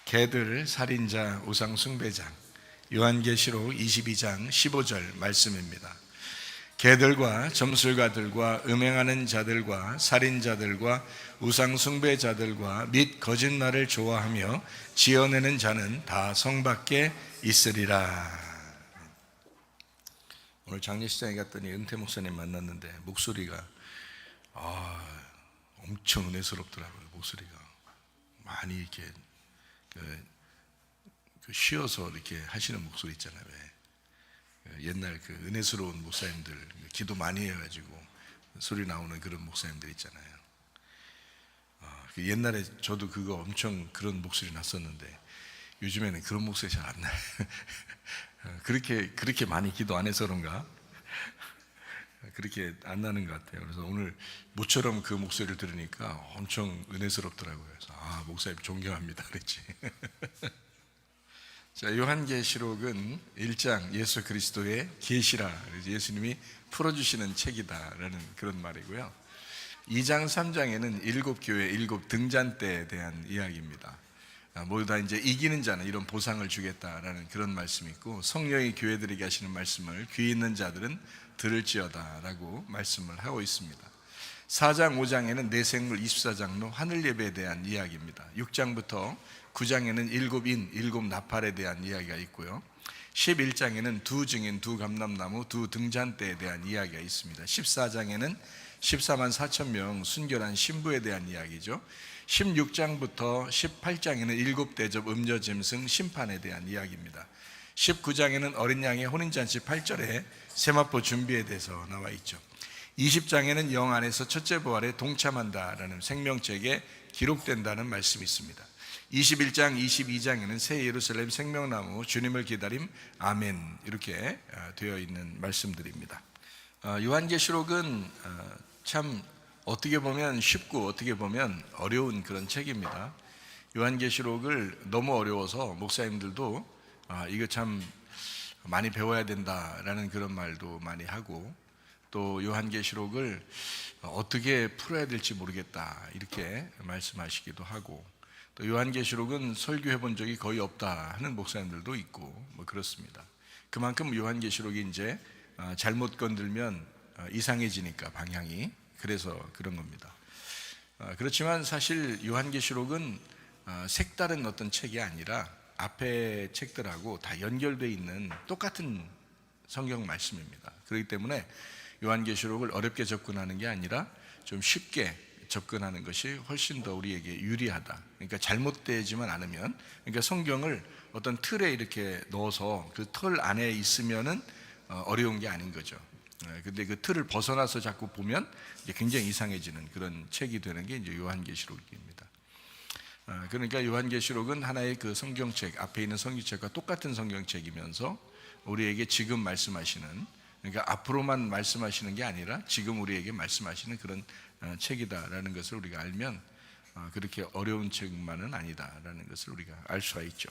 개들, 살인자, 우상 숭배자. 요한계시록 22장 15절 말씀입니다. 개들과 점술가들과 음행하는 자들과 살인자들과 우상 숭배자들과 및 거짓말을 좋아하며 지어내는 자는 다 성 밖에 있으리라. 오늘 장례식장에 갔더니 은퇴 목사님 만났는데 목소리가 엄청 은혜스럽더라고요. 목소리가 많이 이렇게 쉬어서 이렇게 하시는 목소리 있잖아요. 왜? 옛날 그 은혜스러운 목사님들 기도 많이 해가지고 소리 나오는 그런 목사님들 있잖아요. 옛날에 저도 그거 엄청 그런 목소리 났었는데 요즘에는 그런 목소리 잘 안 나요. 그렇게 많이 기도 안 해서 그런가? 그렇게 안 나는 것 같아요. 그래서 오늘 모처럼 그 목소리를 들으니까 엄청 은혜스럽더라고요. 그래서 목사님 존경합니다 그랬지. 자, 요한계시록은 1장 예수 그리스도의 계시라, 예수님이 풀어주시는 책이다라는 그런 말이고요. 2장 3장에는 7교회 7 등잔대에 대한 이야기입니다. 모두 다 이제 이기는 자는 이런 보상을 주겠다라는 그런 말씀이 있고, 성령이 교회들에게 하시는 말씀을 귀 있는 자들은 들을지어다라고 말씀을 하고 있습니다. 4장 5장에는 내생물 24장로 하늘 예배에 대한 이야기입니다. 6장부터 9장에는 7인 7나팔에 대한 이야기가 있고요. 11장에는 두 증인 두 감람나무 두 등잔대에 대한 이야기가 있습니다. 14장에는 14만 4천 명 순결한 신부에 대한 이야기죠. 16장부터 18장에는 7대접 음녀짐승 심판에 대한 이야기입니다. 19장에는 어린 양의 혼인잔치 8절에 세마포 준비에 대해서 나와 있죠. 20장에는 영 안에서 첫째 부활에 동참한다라는 생명책에 기록된다는 말씀이 있습니다. 21장, 22장에는 새 예루살렘 생명나무 주님을 기다림 아멘 이렇게 되어 있는 말씀들입니다. 요한계시록은 참 어떻게 보면 쉽고 어떻게 보면 어려운 그런 책입니다. 요한계시록을 너무 어려워서 목사님들도 이거 참 많이 배워야 된다라는 그런 말도 많이 하고, 또 요한계시록을 어떻게 풀어야 될지 모르겠다 이렇게 말씀하시기도 하고, 또 요한계시록은 설교해 본 적이 거의 없다 하는 목사님들도 있고 뭐 그렇습니다. 그만큼 요한계시록이 이제 잘못 건들면 이상해지니까 방향이, 그래서 그런 겁니다. 그렇지만 사실 요한계시록은 색다른 어떤 책이 아니라 앞에 책들하고 다 연결되어 있는 똑같은 성경 말씀입니다. 그렇기 때문에 요한계시록을 어렵게 접근하는 게 아니라 좀 쉽게 접근하는 것이 훨씬 더 우리에게 유리하다. 그러니까 잘못되지만 않으면, 그러니까 성경을 어떤 틀에 이렇게 넣어서 그 틀 안에 있으면은 어려운 게 아닌 거죠. 근데 그 틀을 벗어나서 자꾸 보면 이제 굉장히 이상해지는 그런 책이 되는 게 이제 요한계시록입니다. 그러니까 요한계시록은 하나의 그 성경책, 앞에 있는 성경책과 똑같은 성경책이면서 우리에게 지금 말씀하시는, 그러니까 앞으로만 말씀하시는 게 아니라 지금 우리에게 말씀하시는 그런 책이다라는 것을 우리가 알면 그렇게 어려운 책만은 아니다라는 것을 우리가 알 수가 있죠.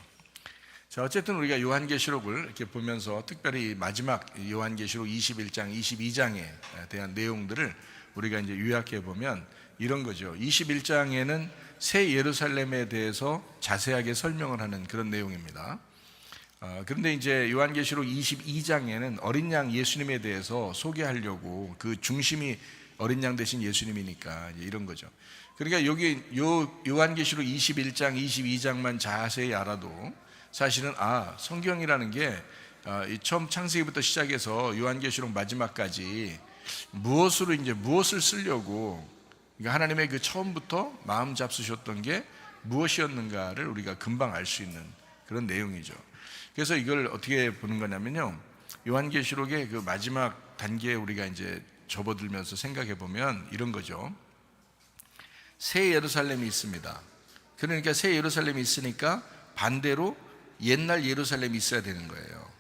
자, 어쨌든 우리가 요한계시록을 이렇게 보면서 특별히 마지막 요한계시록 21장, 22장에 대한 내용들을 우리가 이제 요약해 보면 이런 거죠. 21장에는 새 예루살렘에 대해서 자세하게 설명을 하는 그런 내용입니다. 그런데 이제 요한계시록 22장에는 어린 양 예수님에 대해서 소개하려고, 그 중심이 어린 양 대신 예수님이니까 이런 거죠. 그러니까 여기 요한계시록 21장, 22장만 자세히 알아도 사실은 성경이라는 게 처음 창세기부터 시작해서 요한계시록 마지막까지 무엇을 쓰려고, 그러니까 하나님의 그 처음부터 마음 잡수셨던 게 무엇이었는가를 우리가 금방 알 수 있는 그런 내용이죠. 그래서 이걸 어떻게 보는 거냐면요, 요한계시록의 그 마지막 단계에 우리가 이제 접어들면서 생각해 보면 이런 거죠. 새 예루살렘이 있습니다. 그러니까 새 예루살렘이 있으니까 반대로 옛날 예루살렘이 있어야 되는 거예요.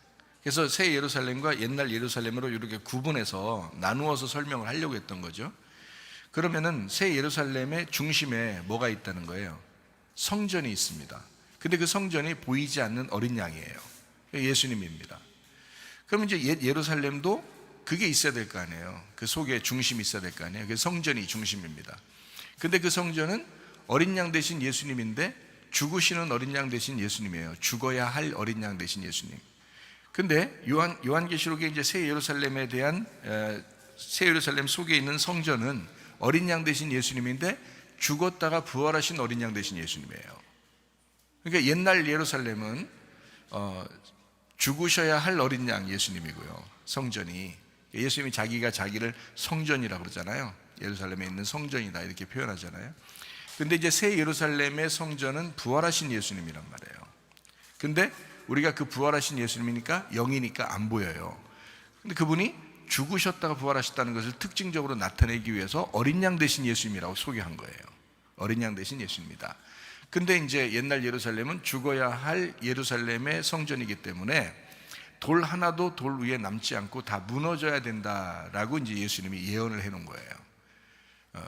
그래서 새 예루살렘과 옛날 예루살렘으로 이렇게 구분해서 나누어서 설명을 하려고 했던 거죠. 그러면은 새 예루살렘의 중심에 뭐가 있다는 거예요? 성전이 있습니다. 근데 그 성전이 보이지 않는 어린 양이에요. 예수님입니다. 그러면 이제 예루살렘도 그게 있어야 될 거 아니에요. 그 속에 중심이 있어야 될 거 아니에요. 그 성전이 중심입니다. 근데 그 성전은 어린 양 대신 예수님인데 죽으시는 어린 양 대신 예수님이에요. 죽어야 할 어린 양 대신 예수님. 근데 요한계시록에 이제 새 예루살렘에 대한 새 예루살렘 속에 있는 성전은 어린 양 대신 예수님인데 죽었다가 부활하신 어린 양 대신 예수님이에요. 그러니까 옛날 예루살렘은 죽으셔야 할 어린 양 예수님이고요. 성전이 예수님이 자기를 성전이라고 그러잖아요. 예루살렘에 있는 성전이다 이렇게 표현하잖아요. 근데 이제 새 예루살렘의 성전은 부활하신 예수님이란 말이에요. 근데 우리가 그 부활하신 예수님이니까 영이니까 안 보여요. 근데 그분이 죽으셨다가 부활하셨다는 것을 특징적으로 나타내기 위해서 어린 양 대신 예수님이라고 소개한 거예요. 어린 양 대신 예수님이다. 근데 이제 옛날 예루살렘은 죽어야 할 예루살렘의 성전이기 때문에 돌 하나도 돌 위에 남지 않고 다 무너져야 된다라고 이제 예수님이 예언을 해 놓은 거예요.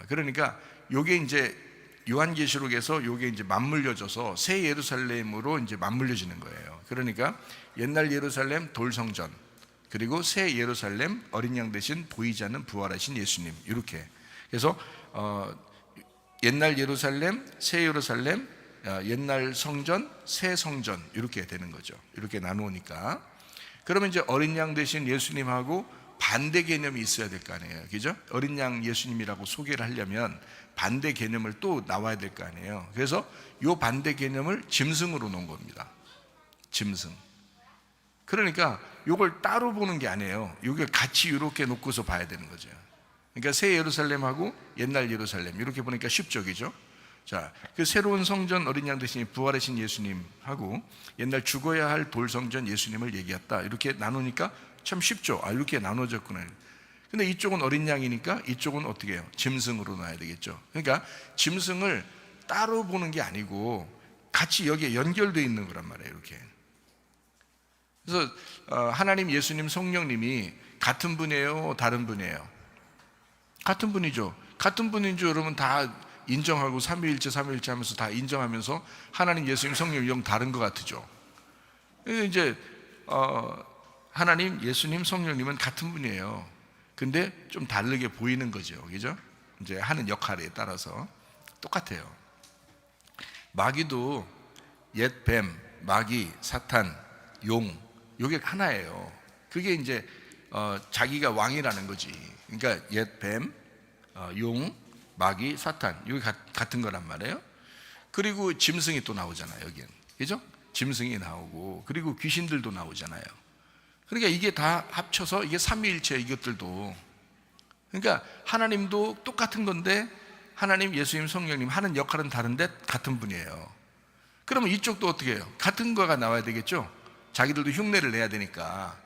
그러니까 요게 이제 요한계시록에서 요게 이제 맞물려져서 새 예루살렘으로 이제 맞물려지는 거예요. 그러니까 옛날 예루살렘 돌성전, 그리고 새 예루살렘 어린 양 대신 보이지 않는 부활하신 예수님, 이렇게. 그래서 옛날 예루살렘, 새 예루살렘, 옛날 성전, 새 성전 이렇게 되는 거죠. 이렇게 나누니까. 그러면 이제 어린 양 대신 예수님하고 반대 개념이 있어야 될 거 아니에요. 그죠? 어린 양 예수님이라고 소개를 하려면 반대 개념을 또 나와야 될 거 아니에요. 그래서 이 반대 개념을 짐승으로 놓은 겁니다. 짐승. 그러니까 이걸 따로 보는 게 아니에요. 이걸 같이 이렇게 놓고서 봐야 되는 거죠. 그러니까 새 예루살렘하고 옛날 예루살렘 이렇게 보니까 쉽죠, 그죠? 자, 그 새로운 성전 어린 양 대신 부활하신 예수님하고 옛날 죽어야 할 돌성전 예수님을 얘기했다. 이렇게 나누니까 참 쉽죠. 아, 이렇게 나눠졌구나. 근데 이쪽은 어린 양이니까 이쪽은 어떻게 해요? 짐승으로 놔야 되겠죠. 그러니까 짐승을 따로 보는 게 아니고 같이 여기에 연결되어 있는 거란 말이에요. 이렇게. 그래서 하나님, 예수님, 성령님이 같은 분이에요? 다른 분이에요? 같은 분이죠. 같은 분인 줄 여러분 다 인정하고 삼위일체 하면서 다 인정하면서 하나님, 예수님, 성령, 영 다른 것 같죠. 이제 하나님, 예수님, 성령님은 같은 분이에요. 근데 좀 다르게 보이는 거죠. 그죠? 이제 하는 역할에 따라서 똑같아요. 마귀도 옛 뱀, 마귀, 사탄, 용, 요게 하나예요. 그게 이제 자기가 왕이라는 거지. 그러니까 옛 뱀, 용, 마귀, 사탄, 이게 같은 거란 말이에요. 그리고 짐승이 또 나오잖아요. 여기는. 그죠? 짐승이 나오고, 그리고 귀신들도 나오잖아요. 그러니까 이게 다 합쳐서 이게 삼위일체, 이것들도. 그러니까 하나님도 똑같은 건데 하나님, 예수님, 성령님 하는 역할은 다른데 같은 분이에요. 그러면 이쪽도 어떻게 해요? 같은 거가 나와야 되겠죠? 자기들도 흉내를 내야 되니까.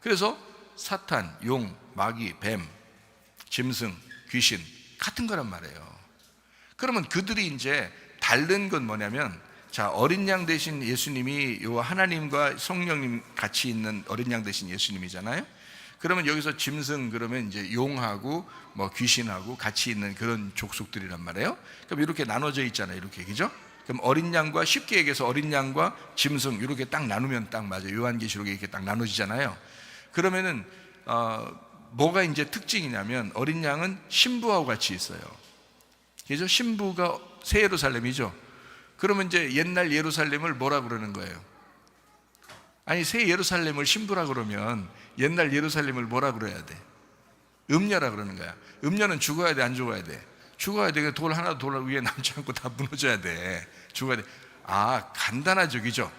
그래서 사탄, 용, 마귀, 뱀, 짐승, 귀신 같은 거란 말이에요. 그러면 그들이 이제 다른 건 뭐냐면, 자, 어린 양 대신 예수님이 요 하나님과 성령님 같이 있는 어린 양 대신 예수님이잖아요. 그러면 여기서 짐승, 그러면 이제 용하고 뭐 귀신하고 같이 있는 그런 족속들이란 말이에요. 그럼 이렇게 나눠져 있잖아요. 이렇게, 그죠? 그럼 어린 양과, 쉽게 얘기해서 어린 양과 짐승 이렇게 딱 나누면 딱 맞아요. 요한계시록에 이렇게 딱 나눠지잖아요. 그러면은 뭐가 이제 특징이냐면 어린 양은 신부하고 같이 있어요. 그죠? 신부가 새 예루살렘이죠. 그러면 이제 옛날 예루살렘을 뭐라 그러는 거예요? 아니, 새 예루살렘을 신부라 그러면 옛날 예루살렘을 뭐라 그래야 돼? 음녀라 그러는 거야. 음녀는 죽어야 돼, 안 죽어야 돼? 죽어야 돼. 돌 하나 돌 위에 남지 않고 다 무너져야 돼. 죽어야 돼. 아, 간단하죠, 그죠?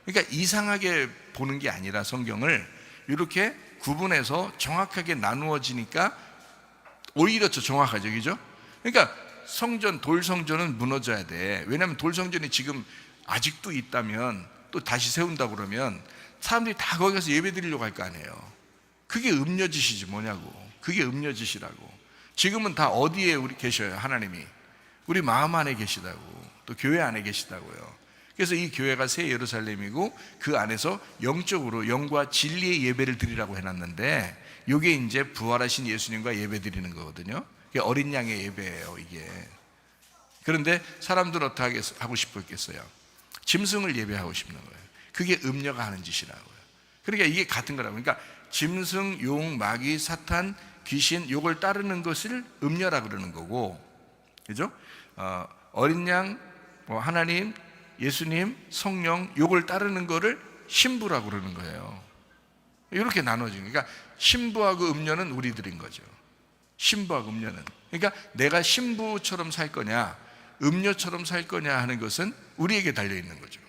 그러니까 이상하게 보는 게 아니라 성경을 이렇게 구분해서 정확하게 나누어지니까 오히려 더 정확하죠, 그죠? 그러니까 성전, 돌성전은 무너져야 돼. 왜냐하면 돌성전이 지금 아직도 있다면 또 다시 세운다 그러면 사람들이 다 거기 가서 예배 드리려고 할 거 아니에요. 그게 음녀짓이지 뭐냐고. 그게 음녀짓이라고. 지금은 다 어디에 우리 계셔요? 하나님이 우리 마음 안에 계시다고, 또 교회 안에 계시다고요. 그래서 이 교회가 새 예루살렘이고 그 안에서 영적으로 영과 진리의 예배를 드리라고 해놨는데, 이게 이제 부활하신 예수님과 예배 드리는 거거든요. 이게 어린 양의 예배예요, 이게. 그런데 사람들은 어떻게 하고 싶었겠어요? 짐승을 예배하고 싶는 거예요. 그게 음녀가 하는 짓이라고요. 그러니까 이게 같은 거라고. 그러니까 짐승, 용, 마귀, 사탄, 귀신 요걸 따르는 것을 음녀라 그러는 거고, 그죠? 어린 양, 하나님, 예수님, 성령 요걸 따르는 거를 신부라고 그러는 거예요. 이렇게 나눠진 거예요. 그러니까 신부하고 음녀는 우리들인 거죠. 신부하고 음녀는. 그러니까 내가 신부처럼 살 거냐 음녀처럼 살 거냐 하는 것은 우리에게 달려있는 거죠.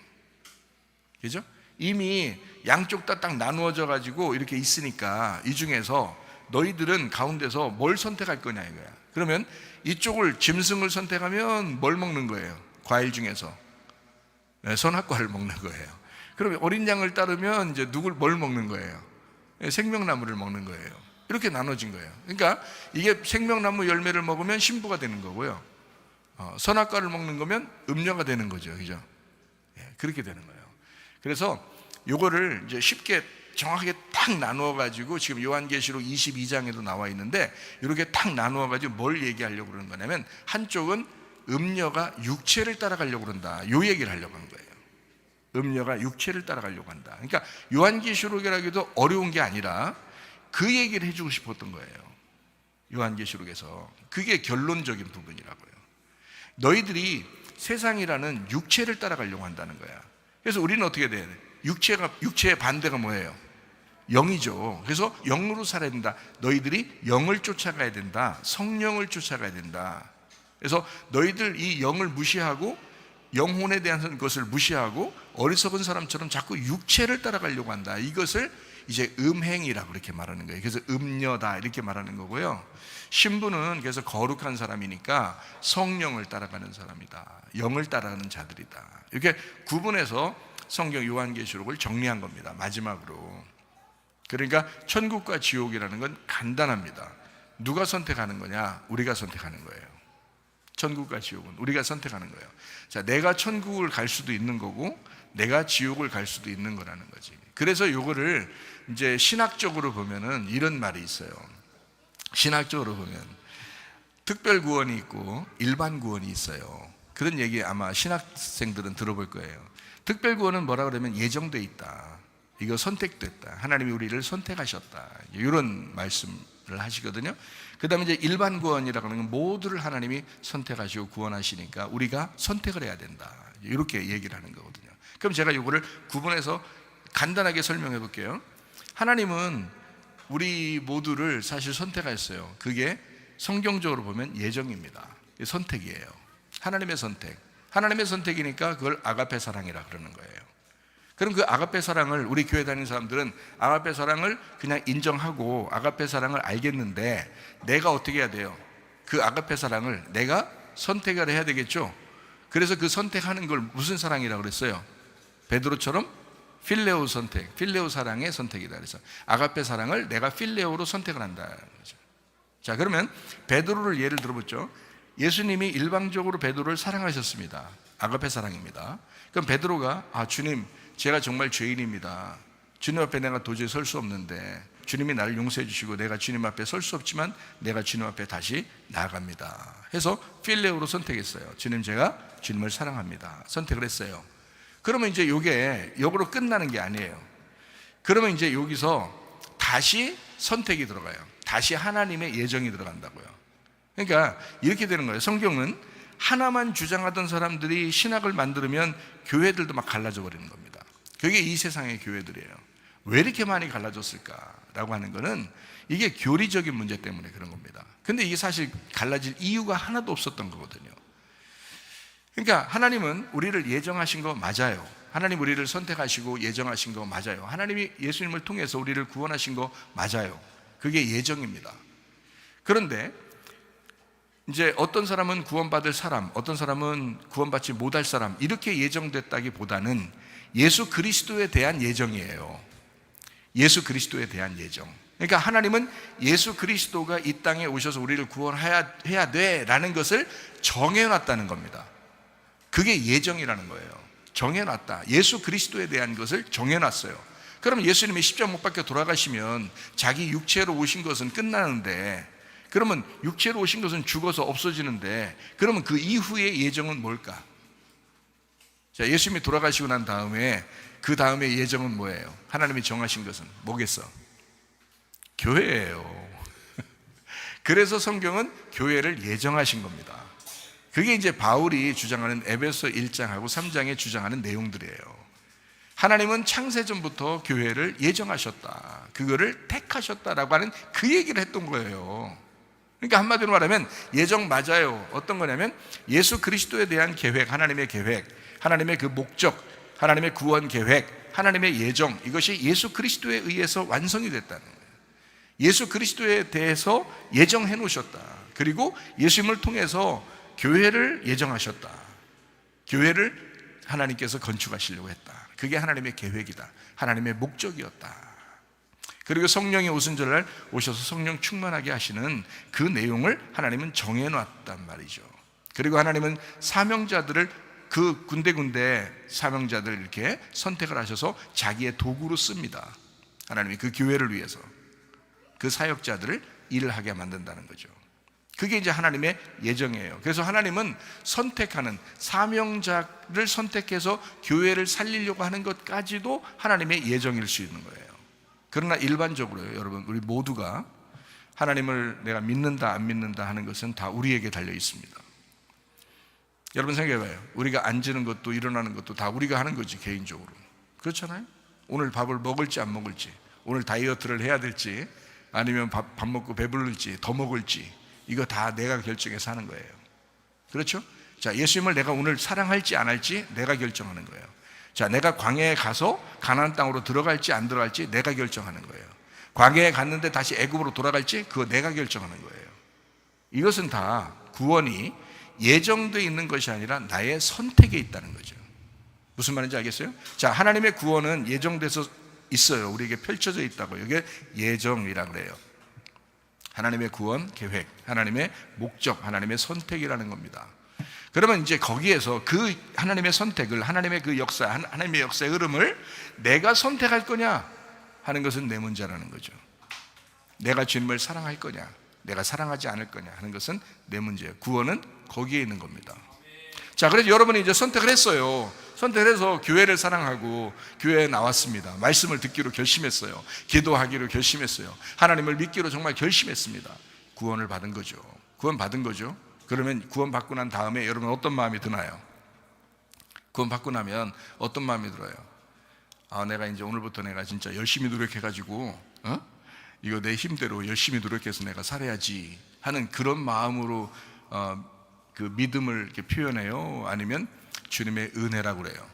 그죠? 이미 양쪽 다 딱 나누어져 가지고 이렇게 있으니까 이 중에서 너희들은 가운데서 뭘 선택할 거냐 이거야. 그러면 이쪽을 짐승을 선택하면 뭘 먹는 거예요? 과일 중에서 선악과를 먹는 거예요. 그러면 어린 양을 따르면 이제 뭘 먹는 거예요? 생명나무를 먹는 거예요. 이렇게 나눠진 거예요. 그러니까 이게 생명나무 열매를 먹으면 신부가 되는 거고요. 선악과를 먹는 거면 음녀가 되는 거죠. 그죠? 그렇게 되는 거예요. 그래서 요거를 이제 쉽게 정확하게 딱 나누어 가지고 지금 요한계시록 22장에도 나와 있는데 이렇게 딱 나누어 가지고 뭘 얘기하려고 그러는 거냐면 한쪽은 음녀가 육체를 따라가려고 그런다. 요 얘기를 하려고 하는 거예요. 음녀가 육체를 따라가려고 한다. 그러니까 요한계시록이라기도 어려운 게 아니라 그 얘기를 해주고 싶었던 거예요. 요한계시록에서 그게 결론적인 부분이라고요. 너희들이 세상이라는 육체를 따라가려고 한다는 거야. 그래서 우리는 어떻게 돼야 돼? 육체의 반대가 뭐예요? 영이죠. 그래서 영으로 살아야 된다. 너희들이 영을 쫓아가야 된다. 성령을 쫓아가야 된다. 그래서 너희들 이 영을 무시하고 영혼에 대한 것을 무시하고 어리석은 사람처럼 자꾸 육체를 따라가려고 한다. 이것을 이제 음행이라고 그렇게 말하는 거예요. 그래서 음녀다 이렇게 말하는 거고요. 신부는 그래서 거룩한 사람이니까 성령을 따라가는 사람이다. 영을 따라가는 자들이다. 이렇게 구분해서 성경 요한계시록을 정리한 겁니다. 마지막으로. 그러니까 천국과 지옥이라는 건 간단합니다. 누가 선택하는 거냐? 우리가 선택하는 거예요. 천국과 지옥은 우리가 선택하는 거예요. 자, 내가 천국을 갈 수도 있는 거고 내가 지옥을 갈 수도 있는 거라는 거지. 그래서 요거를 이제 신학적으로 보면은 이런 말이 있어요. 신학적으로 보면 특별 구원이 있고 일반 구원이 있어요. 그런 얘기 아마 신학생들은 들어볼 거예요. 특별 구원은 뭐라 그러면 예정돼 있다. 이거 선택됐다. 하나님이 우리를 선택하셨다. 이런 말씀을 하시거든요. 그 다음에 이제 일반 구원이라고 하는 건 모두를 하나님이 선택하시고 구원하시니까 우리가 선택을 해야 된다. 이렇게 얘기를 하는 거거든요. 그럼 제가 이거를 구분해서 간단하게 설명해 볼게요. 하나님은 우리 모두를 사실 선택하셨어요. 그게 성경적으로 보면 예정입니다. 선택이에요. 하나님의 선택. 하나님의 선택이니까 그걸 아가페 사랑이라 그러는 거예요. 그럼 그 아가페 사랑을 우리 교회 다니는 사람들은 아가페 사랑을 그냥 인정하고 아가페 사랑을 알겠는데 내가 어떻게 해야 돼요? 그 아가페 사랑을 내가 선택을 해야 되겠죠. 그래서 그 선택하는 걸 무슨 사랑이라고 그랬어요? 베드로처럼 필레오 선택, 필레오 사랑의 선택이다. 그래서 아가페 사랑을 내가 필레오로 선택을 한다. 자, 그러면 베드로를 예를 들어보죠. 예수님이 일방적으로 베드로를 사랑하셨습니다. 아가페 사랑입니다. 그럼 베드로가 주님, 제가 정말 죄인입니다. 주님 앞에 내가 도저히 설 수 없는데 주님이 나를 용서해 주시고 내가 주님 앞에 설 수 없지만 내가 주님 앞에 다시 나아갑니다. 해서 필레오로 선택했어요. 주님, 제가 주님을 사랑합니다. 선택을 했어요. 그러면 이제 이게 역으로 끝나는 게 아니에요. 그러면 이제 여기서 다시 선택이 들어가요. 다시 하나님의 예정이 들어간다고요. 그러니까 이렇게 되는 거예요. 성경은 하나만 주장하던 사람들이 신학을 만들면 교회들도 막 갈라져 버리는 겁니다. 그게 이 세상의 교회들이에요. 왜 이렇게 많이 갈라졌을까라고 하는 거는 이게 교리적인 문제 때문에 그런 겁니다. 근데 이게 사실 갈라질 이유가 하나도 없었던 거거든요. 그러니까 하나님은 우리를 예정하신 거 맞아요. 하나님 우리를 선택하시고 예정하신 거 맞아요. 하나님이 예수님을 통해서 우리를 구원하신 거 맞아요. 그게 예정입니다. 그런데 이제 어떤 사람은 구원받을 사람, 어떤 사람은 구원받지 못할 사람, 이렇게 예정됐다기보다는 예수 그리스도에 대한 예정이에요. 예수 그리스도에 대한 예정. 그러니까 하나님은 예수 그리스도가 이 땅에 오셔서 우리를 구원해야 돼라는 것을 정해놨다는 겁니다. 그게 예정이라는 거예요. 정해놨다. 예수 그리스도에 대한 것을 정해놨어요. 그럼 예수님이 십자가 못 박혀 돌아가시면 자기 육체로 오신 것은 끝나는데, 그러면 육체로 오신 것은 죽어서 없어지는데, 그러면 그 이후의 예정은 뭘까? 자, 예수님이 돌아가시고 난 다음에 그 다음에 예정은 뭐예요? 하나님이 정하신 것은 뭐겠어? 교회예요. 그래서 성경은 교회를 예정하신 겁니다. 그게 이제 바울이 주장하는 에베소 1장하고 3장에 주장하는 내용들이에요. 하나님은 창세전부터 교회를 예정하셨다, 그거를 택하셨다라고 하는 그 얘기를 했던 거예요. 그러니까 한마디로 말하면 예정 맞아요. 어떤 거냐면 예수 그리스도에 대한 계획, 하나님의 계획, 하나님의 그 목적, 하나님의 구원 계획, 하나님의 예정, 이것이 예수 그리스도에 의해서 완성이 됐다는 거예요. 예수 그리스도에 대해서 예정해 놓으셨다. 그리고 예수님을 통해서 교회를 예정하셨다. 교회를 하나님께서 건축하시려고 했다. 그게 하나님의 계획이다. 하나님의 목적이었다. 그리고 성령이 오순절날 오셔서 성령 충만하게 하시는 그 내용을 하나님은 정해놨단 말이죠. 그리고 하나님은 사명자들을, 그 군데군데 사명자들을 이렇게 선택을 하셔서 자기의 도구로 씁니다. 하나님이 그 교회를 위해서 그 사역자들을 일을 하게 만든다는 거죠. 그게 이제 하나님의 예정이에요. 그래서 하나님은 선택하는, 사명자를 선택해서 교회를 살리려고 하는 것까지도 하나님의 예정일 수 있는 거예요. 그러나 일반적으로요, 여러분, 우리 모두가 하나님을 내가 믿는다 안 믿는다 하는 것은 다 우리에게 달려 있습니다. 여러분 생각해봐요. 우리가 앉는 것도 일어나는 것도 다 우리가 하는 거지, 개인적으로. 그렇잖아요. 오늘 밥을 먹을지 안 먹을지, 오늘 다이어트를 해야 될지, 아니면 밥 먹고 배부를지 더 먹을지, 이거 다 내가 결정해서 하는 거예요. 그렇죠? 자, 예수님을 내가 오늘 사랑할지 안 할지 내가 결정하는 거예요. 자, 내가 광야에 가서 가나안 땅으로 들어갈지 안 들어갈지 내가 결정하는 거예요. 광야에 갔는데 다시 애굽으로 돌아갈지 그거 내가 결정하는 거예요. 이것은 다 구원이 예정되어 있는 것이 아니라 나의 선택에 있다는 거죠. 무슨 말인지 알겠어요? 자, 하나님의 구원은 예정돼서 있어요. 우리에게 펼쳐져 있다고. 이게 예정이라고 그래요. 하나님의 구원 계획, 하나님의 목적, 하나님의 선택이라는 겁니다. 그러면 이제 거기에서 그 하나님의 선택을, 하나님의 그 역사, 하나님의 역사의 흐름을 내가 선택할 거냐 하는 것은 내 문제라는 거죠. 내가 주님을 사랑할 거냐, 내가 사랑하지 않을 거냐 하는 것은 내 문제예요. 구원은 거기에 있는 겁니다. 자, 그래서 여러분이 이제 선택을 했어요. 선택을 해서 교회를 사랑하고 교회에 나왔습니다. 말씀을 듣기로 결심했어요. 기도하기로 결심했어요. 하나님을 믿기로 정말 결심했습니다. 구원을 받은 거죠. 구원 받은 거죠. 그러면 구원 받고 난 다음에 여러분 어떤 마음이 드나요? 구원 받고 나면 어떤 마음이 들어요? 아, 내가 이제 오늘부터 내가 진짜 열심히 노력해가지고 이거 내 힘대로 열심히 노력해서 내가 살아야지 하는 그런 마음으로 그 믿음을 이렇게 표현해요? 아니면 주님의 은혜라고 그래요?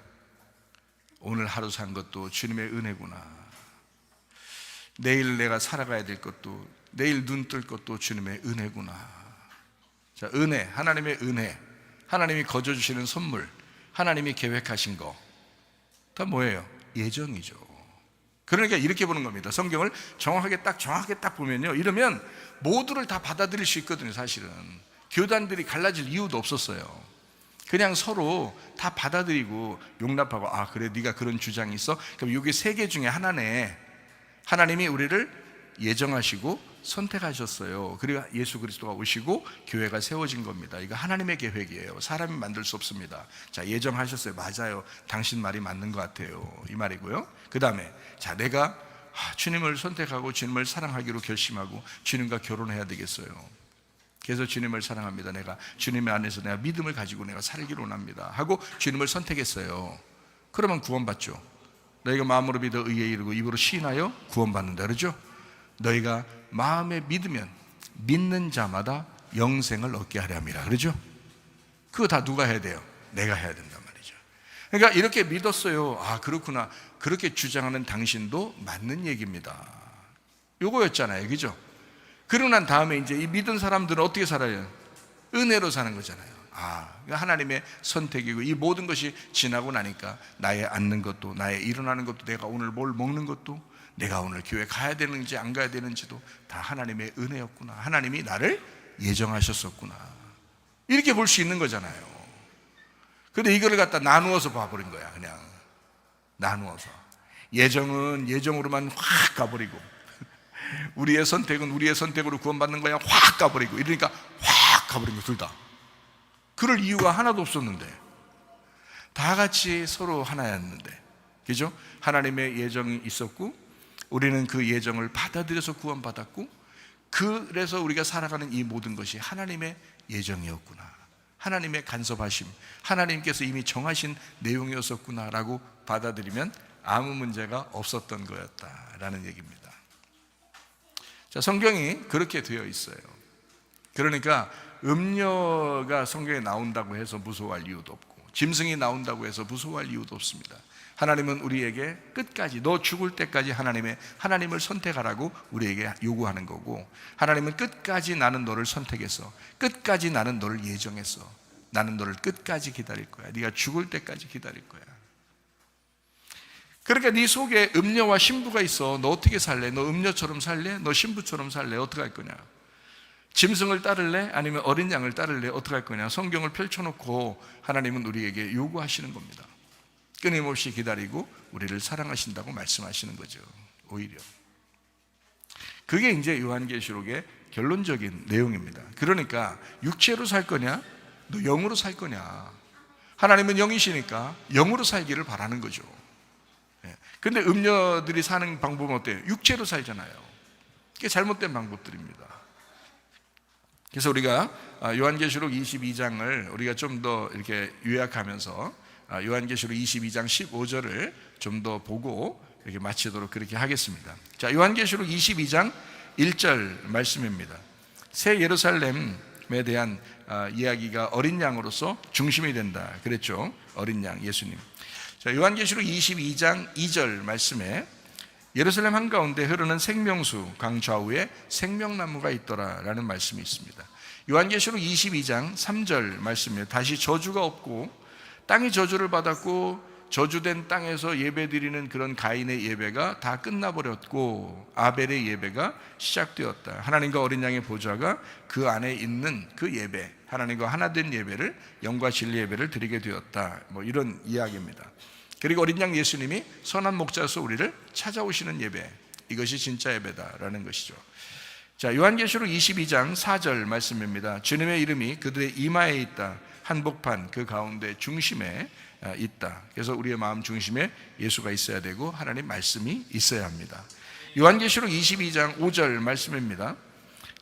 오늘 하루 산 것도 주님의 은혜구나. 내일 내가 살아가야 될 것도, 내일 눈 뜰 것도 주님의 은혜구나. 자, 은혜, 하나님의 은혜, 하나님이 거저 주시는 선물, 하나님이 계획하신 거 다 뭐예요? 예정이죠. 그러니까 이렇게 보는 겁니다. 성경을 정확하게 딱 보면요, 이러면 모두를 다 받아들일 수 있거든요. 사실은 교단들이 갈라질 이유도 없었어요. 그냥 서로 다 받아들이고 용납하고, 아 그래, 네가 그런 주장이 있어? 그럼 이게 세 개 중에 하나네. 하나님이 우리를 예정하시고 선택하셨어요. 그리고 예수 그리스도가 오시고 교회가 세워진 겁니다. 이거 하나님의 계획이에요. 사람이 만들 수 없습니다. 자, 예정하셨어요. 맞아요. 당신 말이 맞는 것 같아요. 이 말이고요. 그 다음에 자, 내가 주님을 선택하고 주님을 사랑하기로 결심하고 주님과 결혼해야 되겠어요. 그래서 주님을 사랑합니다. 내가 주님의 안에서 내가 믿음을 가지고 내가 살기로 원합니다 하고 주님을 선택했어요. 그러면 구원받죠. 너희가 마음으로 믿어 의에 이르고 입으로 시인하여 구원받는다 그러죠. 너희가 마음에 믿으면 믿는 자마다 영생을 얻게 하려 함이라 그러죠. 그거 다 누가 해야 돼요? 내가 해야 된단 말이죠. 그러니까 이렇게 믿었어요. 아, 그렇구나. 그렇게 주장하는 당신도 맞는 얘기입니다. 요거였잖아요. 그죠? 그러고 난 다음에 이제 이 믿은 사람들은 어떻게 살아요? 은혜로 사는 거잖아요. 아, 하나님의 선택이고 이 모든 것이 지나고 나니까 나의 앉는 것도, 나의 일어나는 것도, 내가 오늘 뭘 먹는 것도, 내가 오늘 교회 가야 되는지 안 가야 되는지도 다 하나님의 은혜였구나. 하나님이 나를 예정하셨었구나. 이렇게 볼 수 있는 거잖아요. 근데 이거를 갖다 나누어서 봐버린 거야. 그냥 나누어서 예정은 예정으로만 확 가버리고, 우리의 선택은 우리의 선택으로 구원받는 거야 확 가버리고, 이러니까 확 가버린 거 둘 다. 그럴 이유가 하나도 없었는데 다 같이 서로 하나였는데, 그죠? 하나님의 예정이 있었고 우리는 그 예정을 받아들여서 구원받았고, 그래서 우리가 살아가는 이 모든 것이 하나님의 예정이었구나. 하나님의 간섭하심, 하나님께서 이미 정하신 내용이었었구나라고 받아들이면 아무 문제가 없었던 거였다라는 얘기입니다. 자, 성경이 그렇게 되어 있어요. 그러니까 음녀가 성경에 나온다고 해서 무서워할 이유도 없고, 짐승이 나온다고 해서 무서워할 이유도 없습니다. 하나님은 우리에게 끝까지, 너 죽을 때까지 하나님을 선택하라고 우리에게 요구하는 거고, 하나님은 끝까지 나는 너를 선택해서, 끝까지 나는 너를 예정해서, 나는 너를 끝까지 기다릴 거야. 네가 죽을 때까지 기다릴 거야. 그러니까 네 속에 음녀와 신부가 있어. 너 어떻게 살래? 너 음녀처럼 살래? 너 신부처럼 살래? 어떻게 할 거냐? 짐승을 따를래? 아니면 어린 양을 따를래? 어떻게 할 거냐? 성경을 펼쳐놓고 하나님은 우리에게 요구하시는 겁니다. 끊임없이 기다리고 우리를 사랑하신다고 말씀하시는 거죠. 오히려 그게 이제 요한계시록의 결론적인 내용입니다. 그러니까 육체로 살 거냐? 너 영으로 살 거냐? 하나님은 영이시니까 영으로 살기를 바라는 거죠. 근데 음녀들이 사는 방법은 어때요? 육체로 살잖아요. 그게 잘못된 방법들입니다. 그래서 우리가 요한계시록 22장을 우리가 좀 더 이렇게 요약하면서 요한계시록 22장 15절을 좀 더 보고 이렇게 마치도록 그렇게 하겠습니다. 자, 요한계시록 22장 1절 말씀입니다. 새 예루살렘에 대한 이야기가 어린 양으로서 중심이 된다 그랬죠. 어린 양 예수님. 자, 요한계시록 22장 2절 말씀에 예루살렘 한가운데 흐르는 생명수 강 좌우에 생명나무가 있더라 라는 말씀이 있습니다. 요한계시록 22장 3절 말씀에 다시 저주가 없고 땅이 저주를 받았고 저주된 땅에서 예배드리는 그런 가인의 예배가 다 끝나버렸고 아벨의 예배가 시작되었다. 하나님과 어린 양의 보좌가 그 안에 있는 그 예배, 하나님과 하나된 예배를, 영과 진리 예배를 드리게 되었다. 뭐 이런 이야기입니다. 그리고 어린 양 예수님이 선한 목자로서 우리를 찾아오시는 예배, 이것이 진짜 예배다라는 것이죠. 자, 요한계시록 22장 4절 말씀입니다. 주님의 이름이 그들의 이마에 있다. 한복판 그 가운데 중심에 있다. 그래서 우리의 마음 중심에 예수가 있어야 되고 하나님 말씀이 있어야 합니다. 요한계시록 22장 5절 말씀입니다.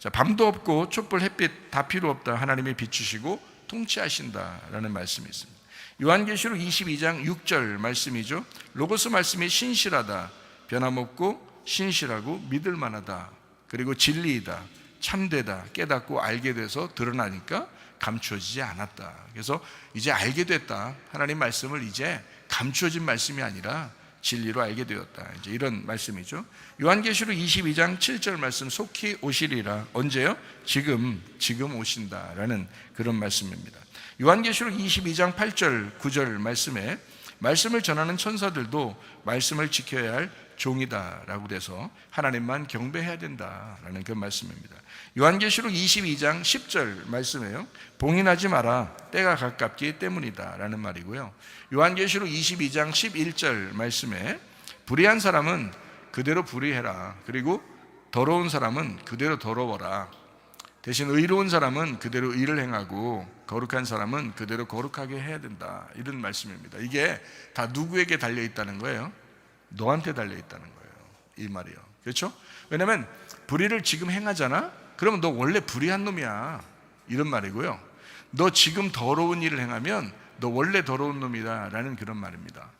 자, 밤도 없고 촛불 햇빛 다 필요 없다. 하나님이 비추시고 통치하신다라는 말씀이 있습니다. 요한계시록 22장 6절 말씀이죠. 로고스 말씀이 신실하다, 변함없고 신실하고 믿을만하다, 그리고 진리이다, 참되다, 깨닫고 알게 돼서 드러나니까 감추어지지 않았다. 그래서 이제 알게 됐다. 하나님 말씀을 이제 감추어진 말씀이 아니라 진리로 알게 되었다. 이제 이런 말씀이죠. 요한계시록 22장 7절 말씀, 속히 오시리라. 언제요? 지금 오신다라는 그런 말씀입니다. 요한계시록 22장 8절 9절 말씀에 말씀을 전하는 천사들도 말씀을 지켜야 할 종이다라고 돼서 하나님만 경배해야 된다라는 그 말씀입니다. 요한계시록 22장 10절 말씀이에요. 봉인하지 마라, 때가 가깝기 때문이다 라는 말이고요. 요한계시록 22장 11절 말씀에 불의한 사람은 그대로 불의해라, 그리고 더러운 사람은 그대로 더러워라, 대신 의로운 사람은 그대로 의를 행하고 거룩한 사람은 그대로 거룩하게 해야 된다, 이런 말씀입니다. 이게 다 누구에게 달려있다는 거예요? 너한테 달려있다는 거예요, 이 말이요. 그렇죠? 왜냐하면 불의를 지금 행하잖아? 그러면 너 원래 불의한 놈이야, 이런 말이고요. 너 지금 더러운 일을 행하면 너 원래 더러운 놈이다 라는 그런 말입니다.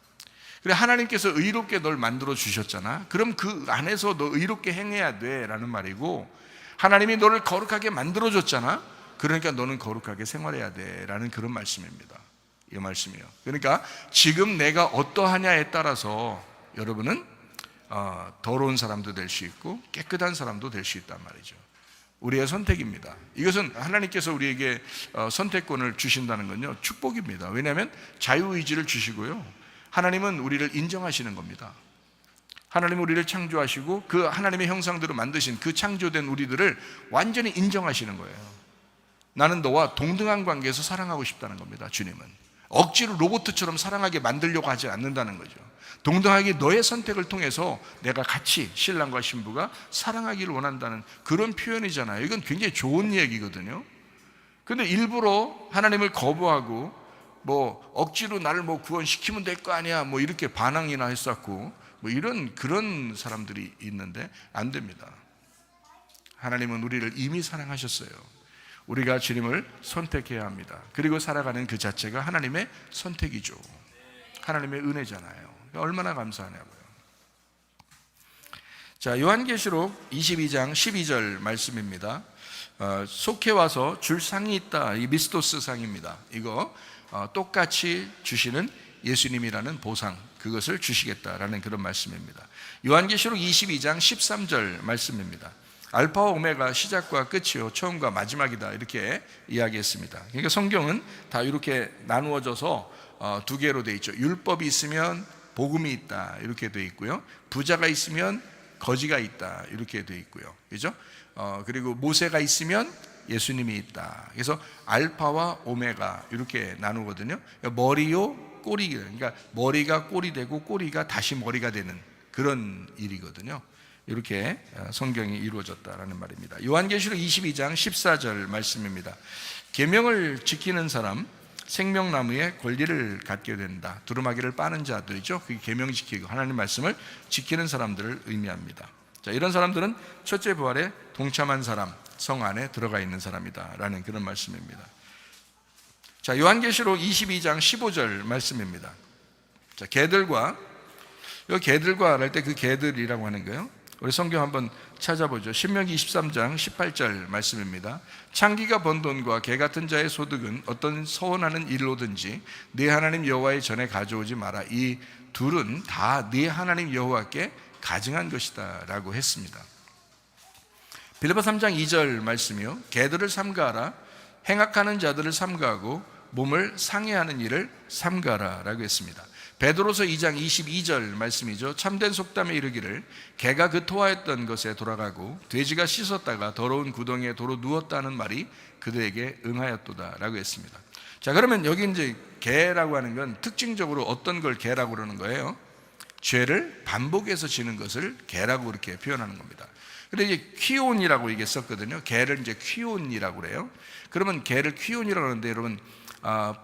그래, 하나님께서 의롭게 널 만들어 주셨잖아. 그럼 그 안에서 너 의롭게 행해야 돼 라는 말이고, 하나님이 너를 거룩하게 만들어 줬잖아. 그러니까 너는 거룩하게 생활해야 돼 라는 그런 말씀입니다. 이 말씀이요. 그러니까 지금 내가 어떠하냐에 따라서 여러분은 더러운 사람도 될 수 있고 깨끗한 사람도 될 수 있단 말이죠. 우리의 선택입니다. 이것은 하나님께서 우리에게 선택권을 주신다는 건요, 축복입니다. 왜냐하면 자유의지를 주시고요, 하나님은 우리를 인정하시는 겁니다. 하나님은 우리를 창조하시고 그 하나님의 형상대로 만드신 그 창조된 우리들을 완전히 인정하시는 거예요. 나는 너와 동등한 관계에서 사랑하고 싶다는 겁니다. 주님은 억지로 로봇처럼 사랑하게 만들려고 하지 않는다는 거죠. 동등하게 너의 선택을 통해서 내가 같이 신랑과 신부가 사랑하기를 원한다는 그런 표현이잖아요. 이건 굉장히 좋은 얘기거든요. 근데 일부러 하나님을 거부하고 뭐 억지로 나를 뭐 구원시키면 될 거 아니야 뭐 이렇게 반항이나 했었고 뭐 이런 그런 사람들이 있는데 안 됩니다. 하나님은 우리를 이미 사랑하셨어요. 우리가 주님을 선택해야 합니다. 그리고 살아가는 그 자체가 하나님의 선택이죠. 하나님의 은혜잖아요. 얼마나 감사하냐고요. 자, 요한계시록 22장 12절 말씀입니다. 속해 와서 줄 상이 있다. 이 미스토스 상입니다. 이거 똑같이 주시는 예수님이라는 보상, 그것을 주시겠다라는 그런 말씀입니다. 요한계시록 22장 13절 말씀입니다. 알파와 오메가, 시작과 끝이요 처음과 마지막이다, 이렇게 이야기했습니다. 그러니까 성경은 다 이렇게 나누어져서 두 개로 되어 있죠. 율법이 있으면 복음이 있다, 이렇게 되어 있고요. 부자가 있으면 거지가 있다, 이렇게 되어 있고요. 그죠? 그리고 모세가 있으면 예수님이 있다. 그래서 알파와 오메가 이렇게 나누거든요. 머리요 꼬리, 그러니까 머리가 꼬리 되고 꼬리가 다시 머리가 되는 그런 일이거든요. 이렇게 성경이 이루어졌다라는 말입니다. 요한계시록 22장 14절 말씀입니다. 계명을 지키는 사람 생명나무의 권리를 갖게 된다. 두루마기를 빠는 자들이죠. 그게 계명 지키고 하나님 말씀을 지키는 사람들을 의미합니다. 자, 이런 사람들은 첫째 부활에 동참한 사람, 성 안에 들어가 있는 사람이다 라는 그런 말씀입니다. 자, 요한계시록 22장 15절 말씀입니다. 자, 개들과, 이 개들과 할 때 그 개들이라고 하는 거예요. 우리 성경 한번 찾아보죠. 신명기 23장 18절 말씀입니다. 창기가 번 돈과 개 같은 자의 소득은 어떤 서원하는 일로든지 네 하나님 여호와의 전에 가져오지 마라. 이 둘은 다 네 하나님 여호와께 가증한 것이다 라고 했습니다. 빌립보 3장 2절 말씀이요. 개들을 삼가하라. 행악하는 자들을 삼가하고 몸을 상해하는 일을 삼가하라 라고 했습니다. 베드로서 2장 22절 말씀이죠. 참된 속담에 이르기를 개가 그 토하였던 것에 돌아가고 돼지가 씻었다가 더러운 구덩이에 도로 누웠다는 말이 그들에게 응하였도다 라고 했습니다. 자, 그러면 여기 이제 개라고 하는 건 특징적으로 어떤 걸 개라고 그러는 거예요? 죄를 반복해서 지는 것을 개라고 그렇게 표현하는 겁니다. 근데 이제 퀴온이라고 이게 썼거든요. 개를 이제 퀴온이라고 그래요. 그러면 개를 퀴온이라고 하는데 여러분,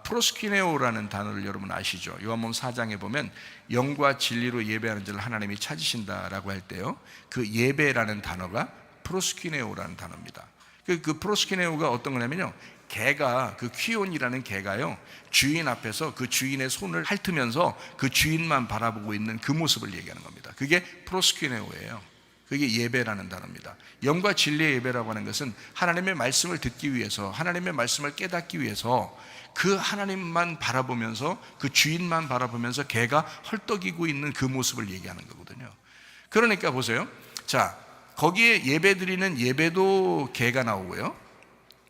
프로스키네오라는 단어를 여러분 아시죠? 요한복음 4장에 보면 영과 진리로 예배하는 자를 하나님이 찾으신다라고 할 때요, 그 예배라는 단어가 프로스키네오라는 단어입니다. 그 프로스키네오가 어떤 거냐면요, 개가, 그 퀴온이라는 개가요, 주인 앞에서 그 주인의 손을 핥으면서 그 주인만 바라보고 있는 그 모습을 얘기하는 겁니다. 그게 프로스키네오예요. 그게 예배라는 단어입니다. 영과 진리의 예배라고 하는 것은 하나님의 말씀을 듣기 위해서, 하나님의 말씀을 깨닫기 위해서 그 하나님만 바라보면서, 그 주인만 바라보면서 개가 헐떡이고 있는 그 모습을 얘기하는 거거든요. 그러니까 보세요. 자, 거기에 예배 드리는 예배도 개가 나오고요.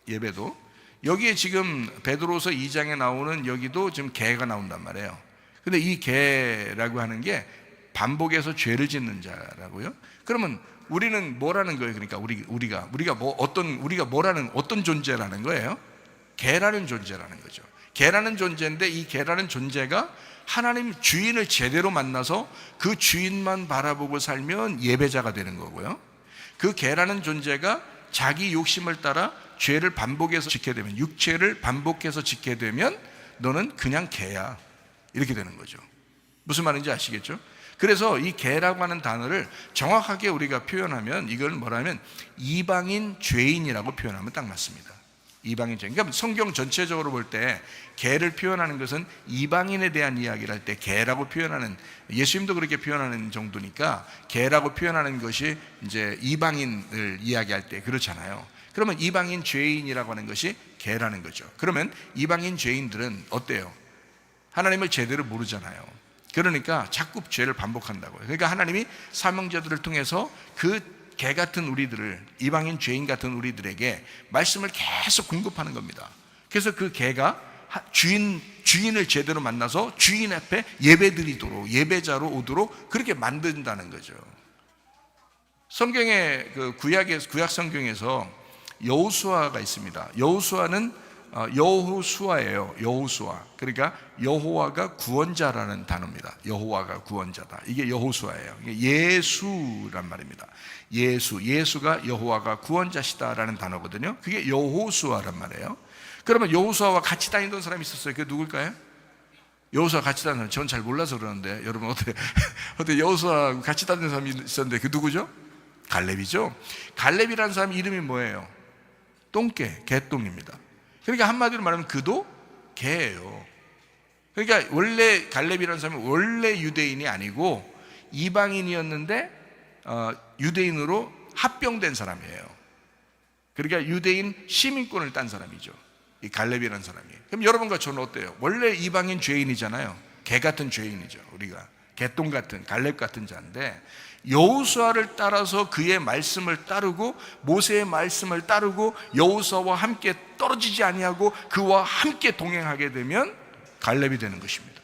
예배도. 여기에 지금 베드로서 2장에 나오는 여기도 지금 개가 나온단 말이에요. 근데 이 개라고 하는 게 반복해서 죄를 짓는 자라고요. 그러면 우리는 뭐라는 거예요? 그러니까 우리가 뭐라는, 어떤 존재라는 거예요? 개라는 존재라는 거죠. 개라는 존재인데 이 개라는 존재가 하나님 주인을 제대로 만나서 그 주인만 바라보고 살면 예배자가 되는 거고요. 그 개라는 존재가 자기 욕심을 따라 죄를 반복해서 짓게 되면, 육체를 반복해서 짓게 되면 너는 그냥 개야, 이렇게 되는 거죠. 무슨 말인지 아시겠죠? 그래서 이 개라고 하는 단어를 정확하게 우리가 표현하면 이걸 뭐라면 이방인 죄인이라고 표현하면 딱 맞습니다. 이방인 죄인. 그러니까 성경 전체적으로 볼 때 개를 표현하는 것은 이방인에 대한 이야기를 할 때 개라고 표현하는, 예수님도 그렇게 표현하는 정도니까 개라고 표현하는 것이 이제 이방인을 이야기할 때 그렇잖아요. 그러면 이방인 죄인이라고 하는 것이 개라는 거죠. 그러면 이방인 죄인들은 어때요? 하나님을 제대로 모르잖아요. 그러니까 자꾸 죄를 반복한다고요. 그러니까 하나님이 사명자들을 통해서 그 개 같은 우리들을, 이방인 죄인 같은 우리들에게 말씀을 계속 공급하는 겁니다. 그래서 그 개가 주인을 제대로 만나서 주인 앞에 예배드리도록, 예배자로 오도록 그렇게 만든다는 거죠. 성경의 그 구약 성경에서 여호수아가 있습니다. 여호수아는 여호수아예요. 여호수아. 그러니까 여호와가 구원자라는 단어입니다. 여호와가 구원자다. 이게 여호수아예요. 이게 예수란 말입니다. 예수가 여호와가 구원자시다라는 단어거든요. 그게 여호수아란 말이에요. 그러면 여호수아와 같이 다니던 사람이 있었어요. 그게 누굴까요? 여호수아 같이 다니는 사람, 전 잘 몰라서 그러는데 여러분 어떻게 여호수아 같이 다니는 사람이 있었는데 그 누구죠? 갈렙이죠. 갈렙이라는 사람 이름이 뭐예요? 똥개, 개똥입니다. 그러니까 한마디로 말하면 그도 개예요. 그러니까 원래 갈렙이라는 사람은 원래 유대인이 아니고 이방인이었는데 유대인으로 합병된 사람이에요. 그러니까 유대인 시민권을 딴 사람이죠, 이 갈렙이라는 사람이. 그럼 여러분과 저는 어때요? 원래 이방인 죄인이잖아요. 개 같은 죄인이죠. 우리가 개똥 같은, 갈렙 같은 자인데 여호수아를 따라서 그의 말씀을 따르고 모세의 말씀을 따르고 여호수아와 함께 떨어지지 아니하고 그와 함께 동행하게 되면 갈렙이 되는 것입니다.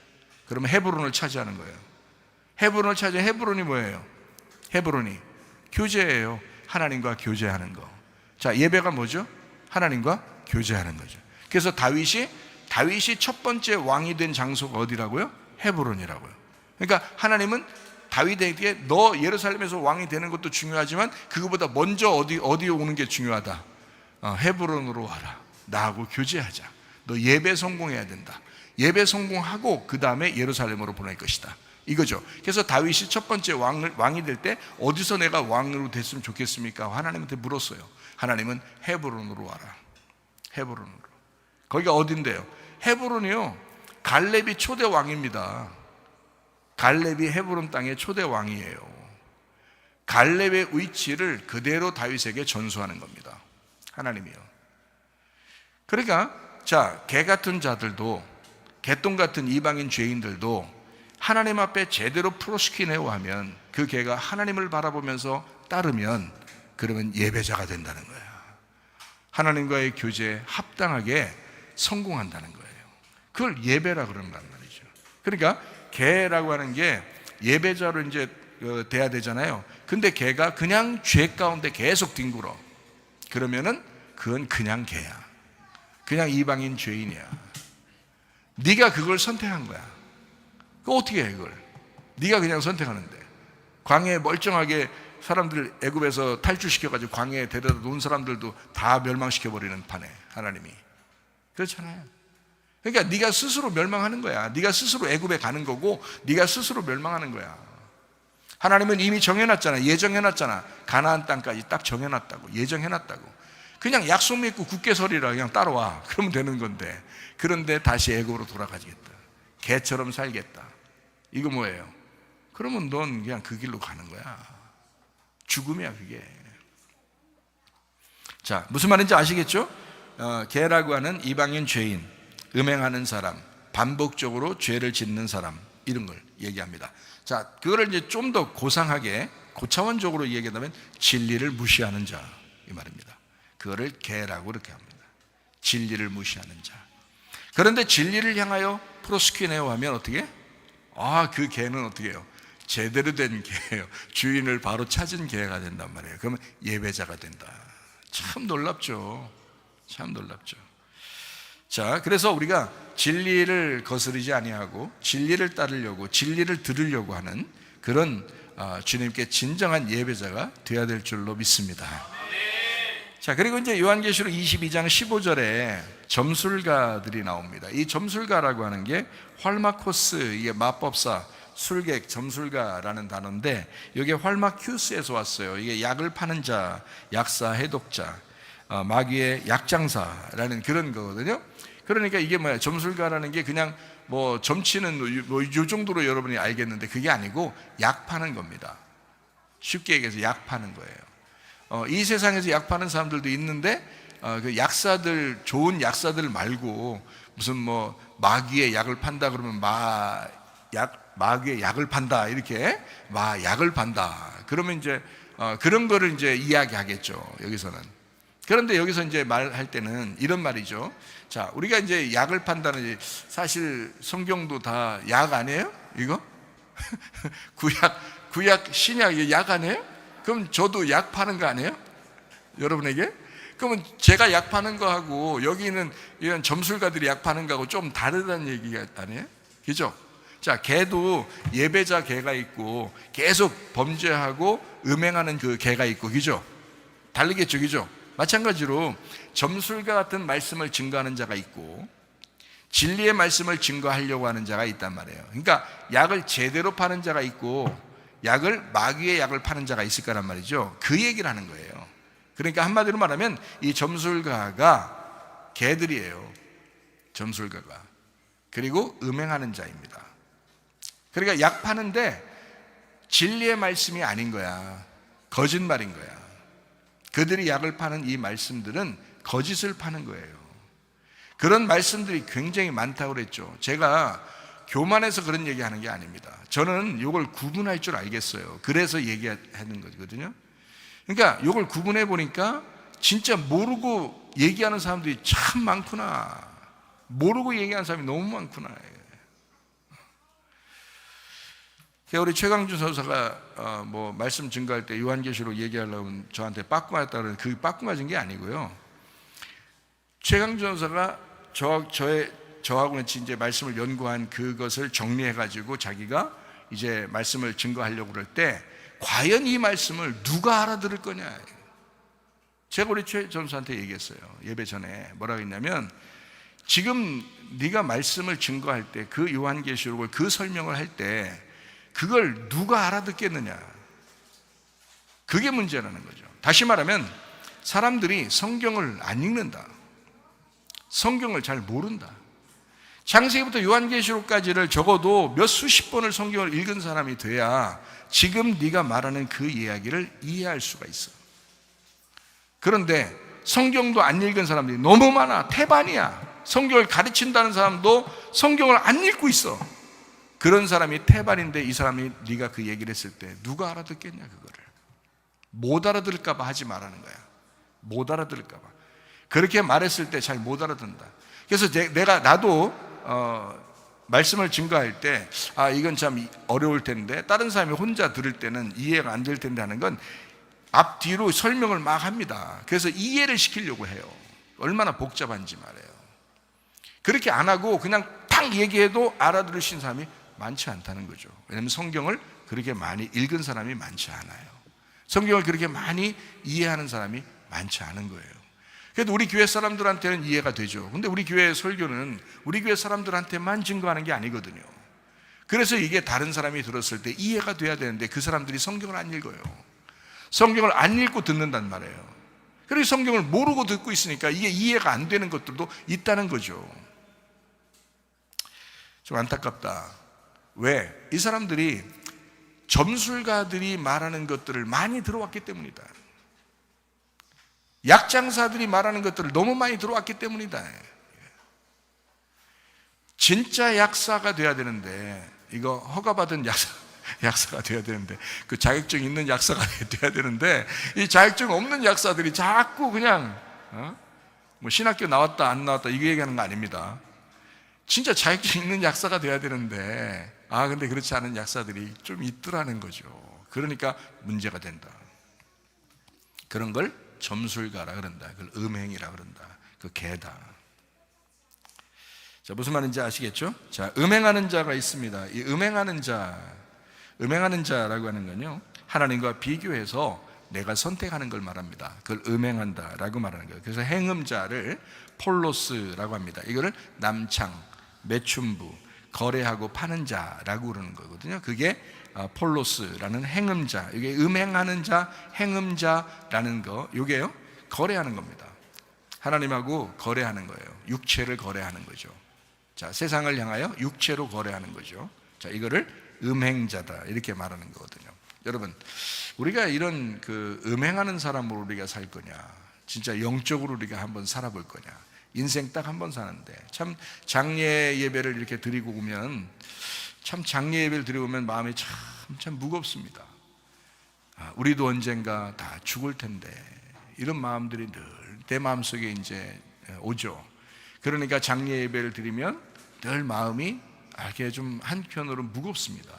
그러면 헤브론을 차지하는 거예요. 헤브론을 차지한 헤브론이 뭐예요? 헤브론이 교제예요. 하나님과 교제하는 거. 자, 예배가 뭐죠? 하나님과 교제하는 거죠. 그래서 다윗이 첫 번째 왕이 된 장소가 어디라고요? 헤브론이라고요. 그러니까 하나님은 다윗에게 너 예루살렘에서 왕이 되는 것도 중요하지만 그거보다 먼저 어디에 오는 게 중요하다. 헤브론으로 와라. 나하고 교제하자. 너 예배 성공해야 된다. 예배 성공하고 그 다음에 예루살렘으로 보낼 것이다. 이거죠. 그래서 다윗이 첫 번째 왕이 될 때 어디서 내가 왕으로 됐으면 좋겠습니까? 하나님한테 물었어요. 하나님은 헤브론으로 와라. 헤브론으로. 거기가 어딘데요? 헤브론이요, 갈렙이 초대 왕입니다. 갈렙이 헤브론 땅의 초대 왕이에요. 갈렙의 위치를 그대로 다윗에게 전수하는 겁니다. 하나님이요. 그러니까 자, 개 같은 자들도, 개똥 같은 이방인 죄인들도 하나님 앞에 제대로 프로스키네오 하면, 그 개가 하나님을 바라보면서 따르면, 그러면 예배자가 된다는 거야. 하나님과의 교제에 합당하게 성공한다는 거예요. 그걸 예배라 그런단 말이죠. 그러니까 개라고 하는 게 예배자로 이제 돼야 되잖아요. 근데 개가 그냥 죄 가운데 계속 뒹굴어. 그러면은 그건 그냥 개야. 그냥 이방인 죄인이야. 네가 그걸 선택한 거야. 그거 어떻게 해, 그걸? 네가 그냥 선택하는데. 광야에 멀쩡하게 사람들 애굽에서 탈출시켜가지고 광야에 데려다 놓은 사람들도 다 멸망시켜버리는 판에 하나님이. 그렇잖아요. 그러니까 네가 스스로 멸망하는 거야. 네가 스스로 애굽에 가는 거고 네가 스스로 멸망하는 거야. 하나님은 이미 정해놨잖아. 예정해놨잖아. 가나안 땅까지 딱 정해놨다고. 예정해놨다고. 그냥 약속 믿고 굳게 서리라. 그냥 따라와. 그러면 되는 건데. 그런데 다시 애굽으로 돌아가겠다. 개처럼 살겠다. 이거 뭐예요? 그러면 넌 그냥 그 길로 가는 거야. 죽음이야, 그게. 자, 무슨 말인지 아시겠죠? 개라고 하는 이방인 죄인, 음행하는 사람, 반복적으로 죄를 짓는 사람, 이런 걸 얘기합니다. 자, 그거를 이제 좀 더 고상하게, 고차원적으로 얘기하면 진리를 무시하는 자, 이 말입니다. 그거를 개라고 이렇게 합니다. 진리를 무시하는 자. 그런데 진리를 향하여 프로스키네오 하면 어떻게? 그 개는 어떻게 해요? 제대로 된 개예요. 주인을 바로 찾은 개가 된단 말이에요. 그러면 예배자가 된다. 참 놀랍죠. 참 놀랍죠. 자, 그래서 우리가 진리를 거스르지 아니하고 진리를 따르려고, 진리를 들으려고 하는 그런 주님께 진정한 예배자가 되어야 될 줄로 믿습니다. 자, 그리고 이제 요한계시록 22장 15절에 점술가들이 나옵니다. 이 점술가라고 하는 게 활마코스, 이게 마법사, 술객, 점술가라는 단어인데, 이게 활마큐스에서 왔어요. 이게 약을 파는 자, 약사, 해독자, 마귀의 약장사라는 그런 거거든요. 그러니까 이게 뭐야? 점술가라는 게 그냥 뭐 점치는 요 정도로 여러분이 알겠는데, 그게 아니고 약 파는 겁니다. 쉽게 얘기해서 약 파는 거예요. 이 세상에서 약 파는 사람들도 있는데, 그 약사들, 좋은 약사들 말고 무슨 뭐 마귀의 약을 판다 그러면 마귀의 약을 판다, 이렇게 약을 판다. 그러면 이제 그런 거를 이제 이야기하겠죠, 여기서는. 그런데 여기서 이제 말할 때는 이런 말이죠. 자, 우리가 이제 약을 판다는, 사실 성경도 다 약 아니에요? 이거? 구약, 신약, 약 아니에요? 그럼 저도 약 파는 거 아니에요? 여러분에게? 그러면 제가 약 파는 거하고 여기는 이런 점술가들이 약 파는 거하고 좀 다르다는 얘기가 아니에요? 그죠? 자, 개도 예배자 개가 있고 계속 범죄하고 음행하는 그 개가 있고, 그죠? 다르겠죠, 그죠? 마찬가지로 점술가 같은 말씀을 증거하는 자가 있고 진리의 말씀을 증거하려고 하는 자가 있단 말이에요. 그러니까 약을 제대로 파는 자가 있고 마귀의 약을 파는 자가 있을 거란 말이죠. 그 얘기를 하는 거예요. 그러니까 한마디로 말하면 이 점술가가 개들이에요. 점술가가. 그리고 음행하는 자입니다. 그러니까 약 파는데 진리의 말씀이 아닌 거야. 거짓말인 거야. 그들이 약을 파는 이 말씀들은 거짓을 파는 거예요. 그런 말씀들이 굉장히 많다고 그랬죠. 제가 교만해서 그런 얘기하는 게 아닙니다. 저는 이걸 구분할 줄 알겠어요. 그래서 얘기하는 거거든요. 그러니까 이걸 구분해 보니까 진짜 모르고 얘기하는 사람들이 참 많구나. 모르고 얘기하는 사람이 너무 많구나. 우리 최강준 선사가 말씀 증거할 때 요한계시록 얘기하려고 저한테 빠꾸 맞았다 그러는데 그 빠꾸 맞은 게 아니고요. 최강준 선사가 저하고는 이제 말씀을 연구한 그것을 정리해가지고 자기가 이제 말씀을 증거하려고 그럴 때 과연 이 말씀을 누가 알아들을 거냐. 제가 우리 최 전사한테 얘기했어요. 예배 전에 뭐라고 했냐면 지금 네가 말씀을 증거할 때 그 요한계시록을 그 설명을 할 때 그걸 누가 알아듣겠느냐. 그게 문제라는 거죠. 다시 말하면 사람들이 성경을 안 읽는다. 성경을 잘 모른다. 창세기부터 요한계시록까지를 적어도 몇 수십 번을 성경을 읽은 사람이 돼야 지금 네가 말하는 그 이야기를 이해할 수가 있어. 그런데 성경도 안 읽은 사람들이 너무 많아. 태반이야. 성경을 가르친다는 사람도 성경을 안 읽고 있어. 그런 사람이 태반인데 이 사람이 네가 그 얘기를 했을 때 누가 알아듣겠냐. 그거를 못 알아들을까 봐 하지 말라는 거야. 못 알아들을까 봐. 그렇게 말했을 때 잘 못 알아듣는다. 그래서 나도 말씀을 증거할 때 이건 참 어려울 텐데 다른 사람이 혼자 들을 때는 이해가 안 될 텐데 하는 건 앞뒤로 설명을 막 합니다. 그래서 이해를 시키려고 해요. 얼마나 복잡한지 말이에요. 그렇게 안 하고 그냥 탁 얘기해도 알아들으신 사람이 많지 않다는 거죠. 왜냐하면 성경을 그렇게 많이 읽은 사람이 많지 않아요. 성경을 그렇게 많이 이해하는 사람이 많지 않은 거예요. 그래도 우리 교회 사람들한테는 이해가 되죠. 근데 우리 교회 설교는 우리 교회 사람들한테만 증거하는 게 아니거든요. 그래서 이게 다른 사람이 들었을 때 이해가 돼야 되는데 그 사람들이 성경을 안 읽어요. 성경을 안 읽고 듣는단 말이에요. 그래서 성경을 모르고 듣고 있으니까 이게 이해가 안 되는 것들도 있다는 거죠. 좀 안타깝다. 왜? 이 사람들이 점술가들이 말하는 것들을 많이 들어왔기 때문이다. 약장사들이 말하는 것들을 너무 많이 들어왔기 때문이다. 진짜 약사가 돼야 되는데, 이거 허가받은 약사가 돼야 되는데, 그 자격증 있는 약사가 돼야 되는데, 이 자격증 없는 약사들이 자꾸 그냥 신학교 나왔다 안 나왔다 이거 얘기하는 거 아닙니다. 진짜 자격증 있는 약사가 돼야 되는데 근데 그렇지 않은 약사들이 좀 있더라는 거죠. 그러니까 문제가 된다. 그런 걸 점술가라 그런다. 그걸 음행이라 그런다. 그 개다. 자, 무슨 말인지 아시겠죠? 자, 음행하는 자가 있습니다. 이 음행하는 자라고 하는 건요, 하나님과 비교해서 내가 선택하는 걸 말합니다. 그걸 음행한다라고 말하는 거예요. 그래서 행음자를 폴로스라고 합니다. 이거를 남창, 매춘부, 거래하고 파는 자라고 그러는 거거든요. 그게 폴로스라는 행음자, 이게 음행하는 자, 행음자라는 거, 이게요 거래하는 겁니다. 하나님하고 거래하는 거예요. 육체를 거래하는 거죠. 자, 세상을 향하여 육체로 거래하는 거죠. 자, 이거를 음행자다 이렇게 말하는 거거든요. 여러분, 우리가 이런 그 음행하는 사람으로 우리가 살 거냐, 진짜 영적으로 우리가 한번 살아볼 거냐. 인생 딱 한 번 사는데 참 장례 예배를 이렇게 드리고 오면 참 장례 예배를 드리고 오면 마음이 참 무겁습니다. 우리도 언젠가 다 죽을 텐데 이런 마음들이 늘 내 마음속에 이제 오죠. 그러니까 장례 예배를 드리면 늘 마음이 이렇게 좀 한편으로 무겁습니다.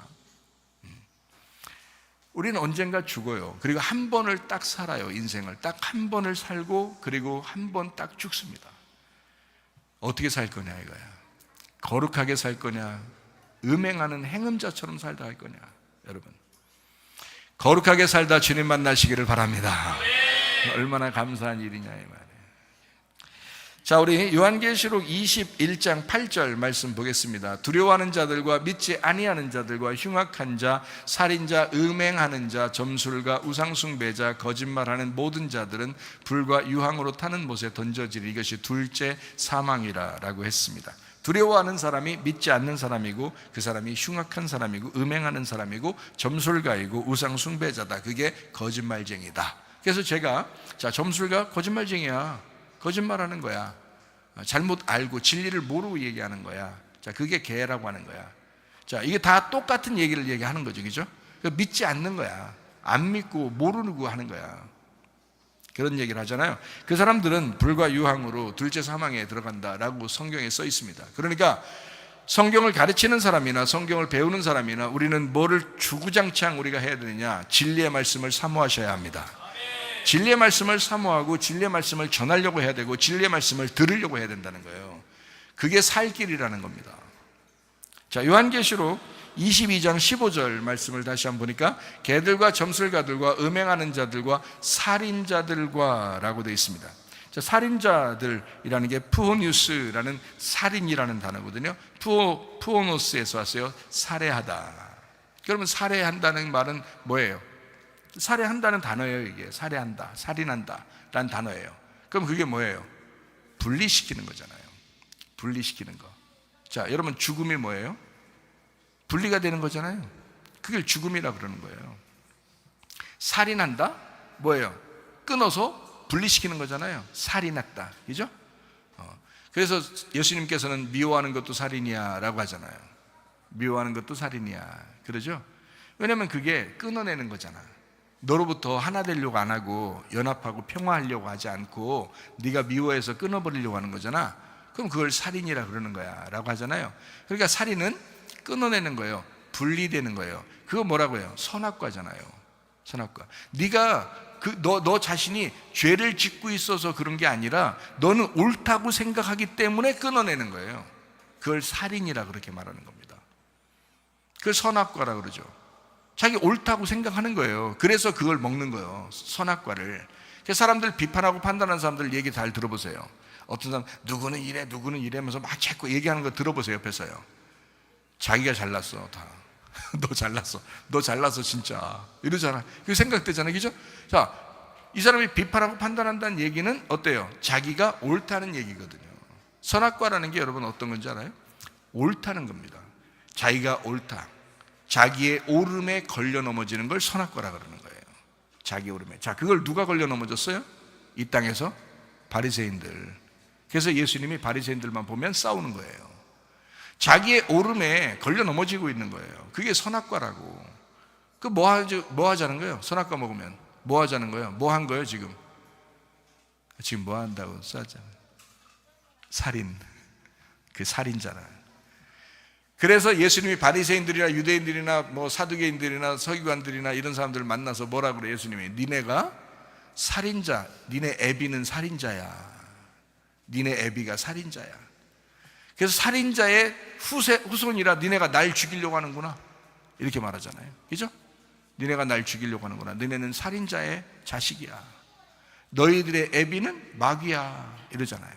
우리는 언젠가 죽어요. 그리고 한 번을 딱 살아요. 인생을 딱 한 번을 살고 그리고 한 번 딱 죽습니다. 어떻게 살 거냐 이거야. 거룩하게 살 거냐, 음행하는 행음자처럼 살다 할 거냐. 여러분, 거룩하게 살다 주님 만나시기를 바랍니다. 얼마나 감사한 일이냐 이 말이에요. 자, 우리 요한계시록 21장 8절 말씀 보겠습니다. 두려워하는 자들과 믿지 아니하는 자들과 흉악한 자, 살인자, 음행하는 자, 점술가, 우상숭배자, 거짓말하는 모든 자들은 불과 유황으로 타는 못에 던져지리. 이것이 둘째 사망이라 라고 했습니다. 두려워하는 사람이 믿지 않는 사람이고, 그 사람이 흉악한 사람이고, 음행하는 사람이고, 점술가이고, 우상숭배자다. 그게 거짓말쟁이다. 그래서 제가, 자, 점술가 거짓말쟁이야, 거짓말하는 거야, 잘못 알고 진리를 모르고 얘기하는 거야, 자, 그게 개라고 하는 거야. 자, 이게 다 똑같은 얘기를 얘기하는 거죠, 그죠? 믿지 않는 거야, 안 믿고 모르고 하는 거야. 그런 얘기를 하잖아요. 그 사람들은 불과 유황으로 둘째 사망에 들어간다라고 성경에 써 있습니다. 그러니까 성경을 가르치는 사람이나 성경을 배우는 사람이나 우리는 뭐를 주구장창 우리가 해야 되느냐? 진리의 말씀을 사모하셔야 합니다. 진리의 말씀을 사모하고 진리의 말씀을 전하려고 해야 되고 진리의 말씀을 들으려고 해야 된다는 거예요. 그게 살 길이라는 겁니다. 자, 요한계시록 22장 15절 말씀을 다시 한번 보니까 개들과 점술가들과 음행하는 자들과 살인자들과 라고 되어 있습니다. 자, 살인자들이라는 게 푸오니우스라는 살인이라는 단어거든요. 푸오노스에서 왔어요. 살해하다. 그러면 살해한다는 말은 뭐예요? 살해한다는 단어예요. 이게 살해한다, 살인한다 라는 단어예요. 그럼 그게 뭐예요? 분리시키는 거잖아요. 분리시키는 거. 자, 여러분, 죽음이 뭐예요? 분리가 되는 거잖아요. 그걸 죽음이라 그러는 거예요. 살인한다? 뭐예요? 끊어서 분리시키는 거잖아요. 살인했다, 그죠? 그래서 예수님께서는 미워하는 것도 살인이야 라고 하잖아요. 미워하는 것도 살인이야, 그러죠? 왜냐면 그게 끊어내는 거잖아. 너로부터 하나 되려고 안 하고 연합하고 평화하려고 하지 않고 네가 미워해서 끊어버리려고 하는 거잖아. 그럼 그걸 살인이라 그러는 거야 라고 하잖아요. 그러니까 살인은 끊어내는 거예요. 분리되는 거예요. 그거 뭐라고 해요? 선악과잖아요. 선악과. 네가 너 자신이 죄를 짓고 있어서 그런 게 아니라 너는 옳다고 생각하기 때문에 끊어내는 거예요. 그걸 살인이라 그렇게 말하는 겁니다. 그걸 선악과라 그러죠. 자기 옳다고 생각하는 거예요. 그래서 그걸 먹는 거예요, 선악과를. 사람들 비판하고 판단하는 사람들 얘기 잘 들어보세요. 어떤 사람 누구는 이래 누구는 이래면서 막 자꾸 얘기하는 거 들어보세요. 옆에서요. 자기가 잘났어 다. 너 잘났어, 너 잘났어 진짜 이러잖아. 그 생각되잖아요, 그죠? 자, 이 사람이 비판하고 판단한다는 얘기는 어때요? 자기가 옳다는 얘기거든요. 선악과라는 게 여러분 어떤 건지 알아요? 옳다는 겁니다. 자기가 옳다, 자기의 오름에 걸려 넘어지는 걸 선악과라 그러는 거예요. 자기 오름에. 자, 그걸 누가 걸려 넘어졌어요? 이 땅에서 바리새인들. 그래서 예수님이 바리새인들만 보면 싸우는 거예요. 자기의 오름에 걸려 넘어지고 있는 거예요. 그게 선악과라고. 그 뭐 하자는 거예요? 선악과 먹으면 뭐 하자는 거예요? 뭐 한 거예요 지금? 지금 뭐 한다고 싸잖아요. 살인. 그 살인자라. 그래서 예수님이 바리새인들이나 유대인들이나 뭐 사두개인들이나 서기관들이나 이런 사람들을 만나서 뭐라고 그래요? 예수님이 니네가 살인자, 니네 애비는 살인자야. 니네 애비가 살인자야. 그래서 살인자의 후손이라 니네가 날 죽이려고 하는구나 이렇게 말하잖아요, 그죠? 니네가 날 죽이려고 하는구나. 너네는 살인자의 자식이야. 너희들의 애비는 마귀야 이러잖아요.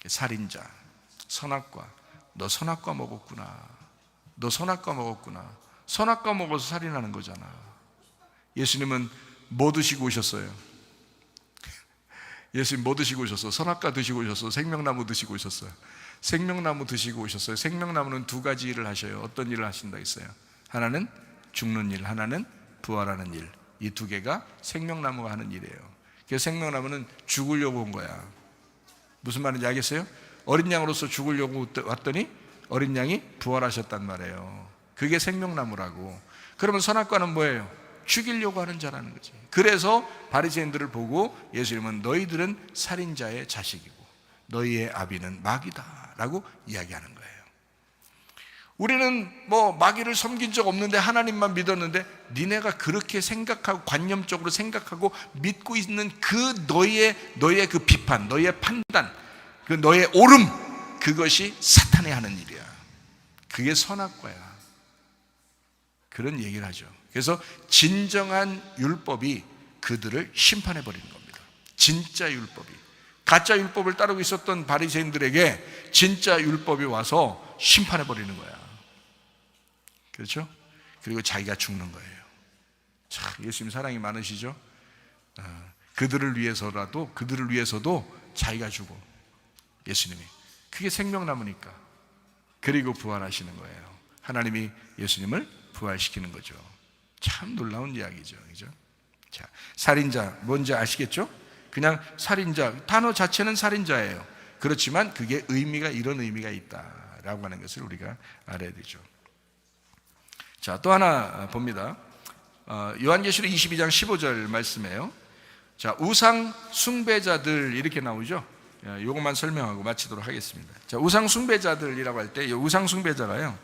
살인자, 선악과. 너 선악과 먹었구나. 너 선악과 먹었구나. 선악과 먹어서 살인하는 거잖아. 예수님은 뭐 드시고 오셨어요? 예수님 뭐 드시고 오셨어요? 선악과 드시고 오셨어요? 생명나무 드시고 오셨어요? 생명나무 드시고 오셨어요. 생명나무는 두 가지 일을 하셔요. 어떤 일을 하신다 했어요? 하나는 죽는 일, 하나는 부활하는 일. 이 두 개가 생명나무가 하는 일이에요. 그래서 생명나무는 죽으려고 온 거야. 무슨 말인지 알겠어요? 어린 양으로서 죽으려고 왔더니 어린 양이 부활하셨단 말이에요. 그게 생명나무라고. 그러면 선악과는 뭐예요? 죽이려고 하는 자라는 거지. 그래서 바리새인들을 보고 예수님은 너희들은 살인자의 자식이고 너희의 아비는 마귀다 라고 이야기하는 거예요. 우리는 뭐 마귀를 섬긴 적 없는데 하나님만 믿었는데 니네가 그렇게 생각하고 관념적으로 생각하고 믿고 있는 그 너희의 그 비판, 너희의 판단, 그 너의 오름, 그것이 사탄이 하는 일이야. 그게 선악과야. 그런 얘기를 하죠. 그래서 진정한 율법이 그들을 심판해 버리는 겁니다. 진짜 율법이. 가짜 율법을 따르고 있었던 바리새인들에게 진짜 율법이 와서 심판해 버리는 거야. 그렇죠? 그리고 자기가 죽는 거예요. 참, 예수님 사랑이 많으시죠? 그들을 위해서도 자기가 죽어. 예수님이. 그게 생명나무니까. 그리고 부활하시는 거예요. 하나님이 예수님을 부활시키는 거죠. 참 놀라운 이야기죠. 그죠? 자, 살인자, 뭔지 아시겠죠? 그냥 살인자, 단어 자체는 살인자예요. 그렇지만 그게 이런 의미가 있다라고 하는 것을 우리가 알아야 되죠. 자, 또 하나 봅니다. 요한계시록 22장 15절 말씀이에요. 자, 우상 숭배자들 이렇게 나오죠. 이것만 설명하고 마치도록 하겠습니다. 자, 우상 숭배자들이라고 할 때 이 우상 숭배자가요,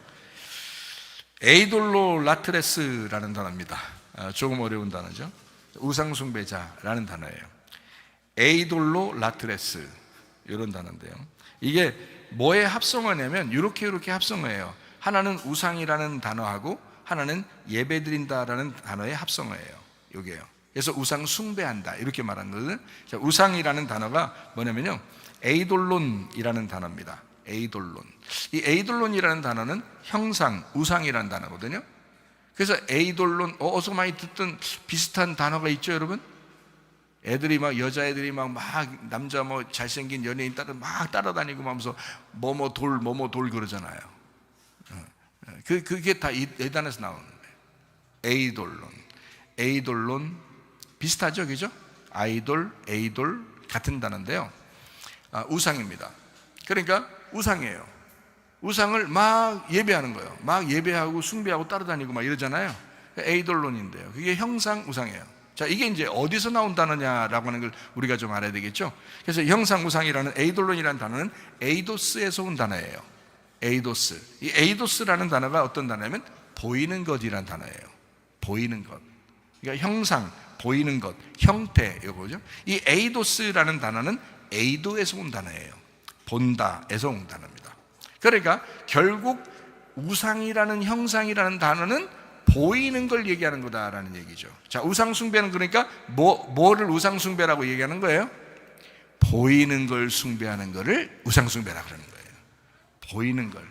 에이돌로 라트레스라는 단어입니다. 조금 어려운 단어죠. 우상 숭배자라는 단어예요. 에이돌로 라트레스, 이런 단어인데요. 이게 뭐의 합성어냐면 이렇게 합성어예요. 하나는 우상이라는 단어하고 하나는 예배드린다라는 단어의 합성어예요. 이게요. 그래서 우상 숭배한다 이렇게 말하는 거는, 우상이라는 단어가 뭐냐면요, 에이돌론이라는 단어입니다. 에이돌론. 이 에이돌론이라는 단어는 형상, 우상이라는 단어거든요. 그래서 에이돌론, 어서 많이 듣던 비슷한 단어가 있죠, 여러분? 애들이 여자애들이 막 남자 잘생긴 연예인 막 따라다니고 하면서 뭐뭐 돌 그러잖아요. 그게 다 이 단어에서 나오는 거예요. 에이돌론 비슷하죠, 그죠? 에이돌 같은 단어인데요. 우상입니다. 그러니까 우상이에요. 우상을 막 예배하는 거예요. 막 예배하고 숭배하고 따라다니고 막 이러잖아요. 에이돌론인데요. 그게 형상 우상이에요. 자, 이게 이제 어디서 나온 단어냐라고 하는 걸 우리가 좀 알아야 되겠죠. 그래서 형상 우상이라는 에이돌론이라는 단어는 에이도스에서 온 단어예요. 에이도스. 이 에이도스라는 단어가 어떤 단어냐면 보이는 것이라는 단어예요. 보이는 것. 그러니까 형상, 보이는 것, 형태, 이거죠. 이 에이도스라는 단어는 에이도에서 온 단어예요. 본다에서 온 단어입니다. 그러니까 결국 우상이라는 형상이라는 단어는 보이는 걸 얘기하는 거다라는 얘기죠. 자, 우상숭배는 그러니까 뭐를 우상숭배라고 얘기하는 거예요? 보이는 걸 숭배하는 거를 우상숭배라고 그러는 거예요. 보이는 걸.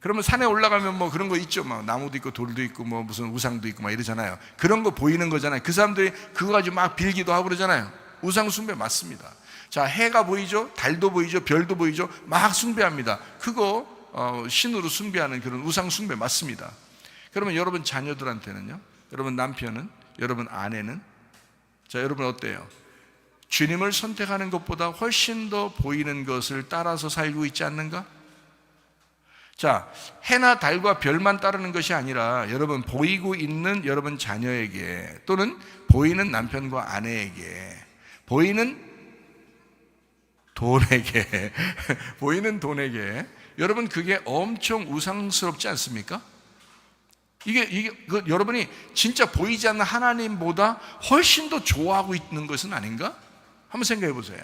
그러면 산에 올라가면 그런 거 있죠. 나무도 있고 돌도 있고 무슨 우상도 있고 이러잖아요. 그런 거 보이는 거잖아요. 그 사람들이 그거 가지고 막 빌기도 하고 그러잖아요. 우상숭배 맞습니다. 자, 해가 보이죠? 달도 보이죠? 별도 보이죠? 막 숭배합니다. 그거 신으로 숭배하는 그런 우상숭배 맞습니다. 그러면 여러분 자녀들한테는요? 여러분 남편은? 여러분 아내는? 자, 여러분 어때요? 주님을 선택하는 것보다 훨씬 더 보이는 것을 따라서 살고 있지 않는가? 자, 해나 달과 별만 따르는 것이 아니라 여러분 보이고 있는 여러분 자녀에게, 또는 보이는 남편과 아내에게, 보이는 돈에게 보이는 돈에게, 여러분 그게 엄청 우상스럽지 않습니까? 이게 여러분이 진짜 보이지 않는 하나님보다 훨씬 더 좋아하고 있는 것은 아닌가? 한번 생각해 보세요.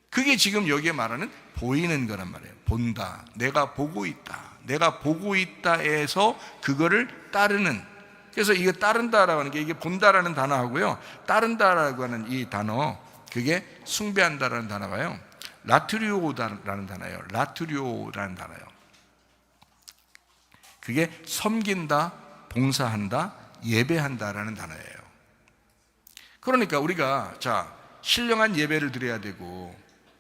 그게 지금 여기에 말하는 보이는 거란 말이에요. 본다. 내가 보고 있다. 내가 보고 있다에서 그거를 따르는. 그래서 이게 따른다라고 하는 게, 이게 본다라는 단어하고요, 따른다라고 하는 이 단어, 그게 숭배한다라는 단어가요, 라트리오라는 단어예요. 라트리오라는 단어예요. 그게 섬긴다, 봉사한다, 예배한다라는 단어예요. 그러니까 우리가 신령한 예배를 드려야 되고,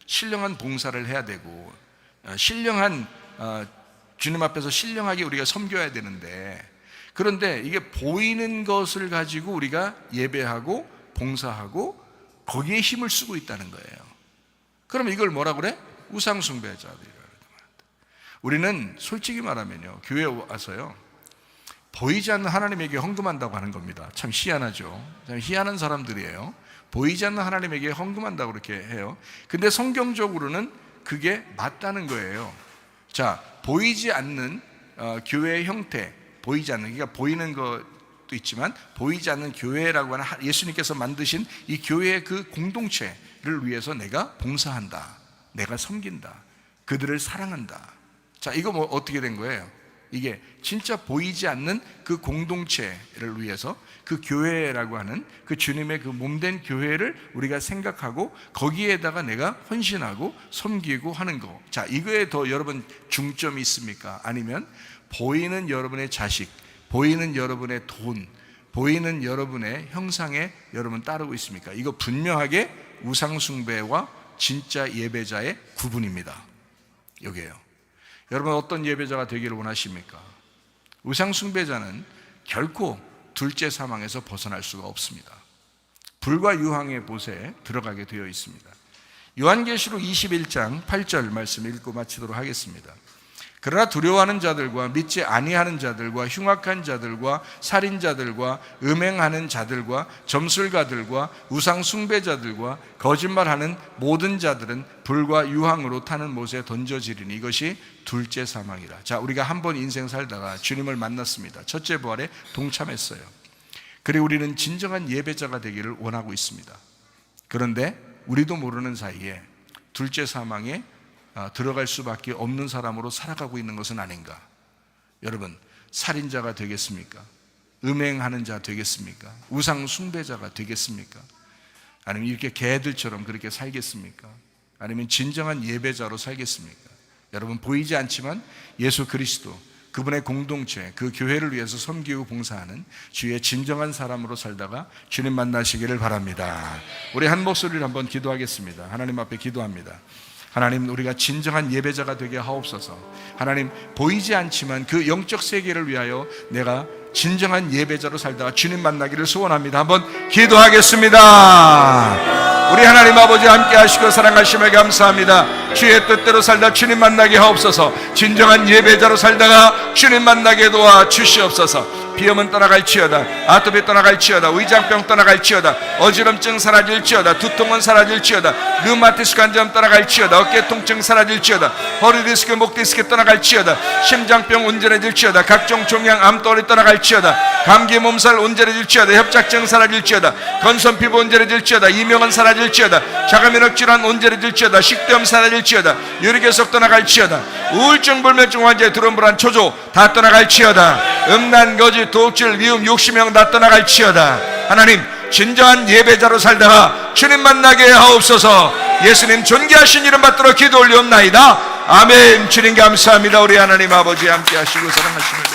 신령한 봉사를 해야 되고, 신령한 주님 앞에서 신령하게 우리가 섬겨야 되는데, 그런데 이게 보이는 것을 가지고 우리가 예배하고 봉사하고 거기에 힘을 쓰고 있다는 거예요. 그러면 이걸 뭐라 그래? 우상숭배자들이라고. 우리는 솔직히 말하면요, 교회에 와서요, 보이지 않는 하나님에게 헌금한다고 하는 겁니다. 참 희한하죠. 참 희한한 사람들이에요. 보이지 않는 하나님에게 헌금한다고 그렇게 해요. 근데 성경적으로는 그게 맞다는 거예요. 자, 보이지 않는 교회의 형태, 보이지 않는, 그러니까 보이는 것도 있지만 보이지 않는 교회라고 하는 예수님께서 만드신 이 교회의 그 공동체를 위해서 내가 봉사한다, 내가 섬긴다, 그들을 사랑한다. 자, 이거 어떻게 된 거예요? 이게 진짜 보이지 않는 그 공동체를 위해서 그 교회라고 하는 그 주님의 그 몸된 교회를 우리가 생각하고 거기에다가 내가 헌신하고 섬기고 하는 거. 자, 이거에 더 여러분 중점이 있습니까? 아니면 보이는 여러분의 자식, 보이는 여러분의 돈, 보이는 여러분의 형상에 여러분 따르고 있습니까? 이거 분명하게 우상숭배와 진짜 예배자의 구분입니다. 여기에요. 여러분 어떤 예배자가 되기를 원하십니까? 우상숭배자는 결코 둘째 사망에서 벗어날 수가 없습니다. 불과 유황의 못에 들어가게 되어 있습니다. 요한계시록 21장 8절 말씀 읽고 마치도록 하겠습니다. 그러나 두려워하는 자들과 믿지 아니하는 자들과 흉악한 자들과 살인자들과 음행하는 자들과 점술가들과 우상 숭배자들과 거짓말하는 모든 자들은 불과 유황으로 타는 못에 던져지리니 이것이 둘째 사망이라. 자, 우리가 한 번 인생 살다가 주님을 만났습니다. 첫째 부활에 동참했어요. 그리고 우리는 진정한 예배자가 되기를 원하고 있습니다. 그런데 우리도 모르는 사이에 둘째 사망에 들어갈 수밖에 없는 사람으로 살아가고 있는 것은 아닌가? 여러분, 살인자가 되겠습니까? 음행하는 자 되겠습니까? 우상 숭배자가 되겠습니까? 아니면 이렇게 개들처럼 그렇게 살겠습니까? 아니면 진정한 예배자로 살겠습니까? 여러분, 보이지 않지만 예수 그리스도, 그분의 공동체, 그 교회를 위해서 섬기고 봉사하는 주의 진정한 사람으로 살다가 주님 만나시기를 바랍니다. 우리 한 목소리를 한번 기도하겠습니다. 하나님 앞에 기도합니다. 하나님, 우리가 진정한 예배자가 되게 하옵소서. 하나님, 보이지 않지만 그 영적 세계를 위하여 내가 진정한 예배자로 살다가 주님 만나기를 소원합니다. 한번 기도하겠습니다. 우리 하나님 아버지 함께 하시고 사랑하심에 감사합니다. 주의 뜻대로 살다 주님 만나게 하옵소서. 진정한 예배자로 살다가 주님 만나게 도와 주시옵소서. 비염은 떠나갈지어다, 아토피 떠나갈지어다, 위장병 떠나갈지어다, 어지럼증 사라질지어다, 두통은 사라질지어다, 류마티스 관절 떠나갈지어다, 어깨 통증 사라질지어다, 허리 디스크, 목 디스크 떠나갈지어다, 심장병 온전해질지어다, 각종 종양 암덩어리 떠나갈지어다, 감기 몸살 온전해질지어다, 협착증 사라질지어다, 건선 피부 온전해질지어다, 이명은 사라질지어다, 자가면역 질환 온전해질지어다, 식도염 사라질지어다, 유리결석 떠나갈지어다, 우울증 불면증 환자의 두려움 불안 초조 다 떠나갈지어다, 음란 거짓 도둑질 미움 욕심형 다 떠나갈지어다. 하나님, 진정한 예배자로 살다가 주님 만나게 하옵소서. 예수님 존귀하신 이름 받들어 기도 올리옵나이다. 아멘. 주님 감사합니다. 우리 하나님 아버지 함께 하시고 사랑하시는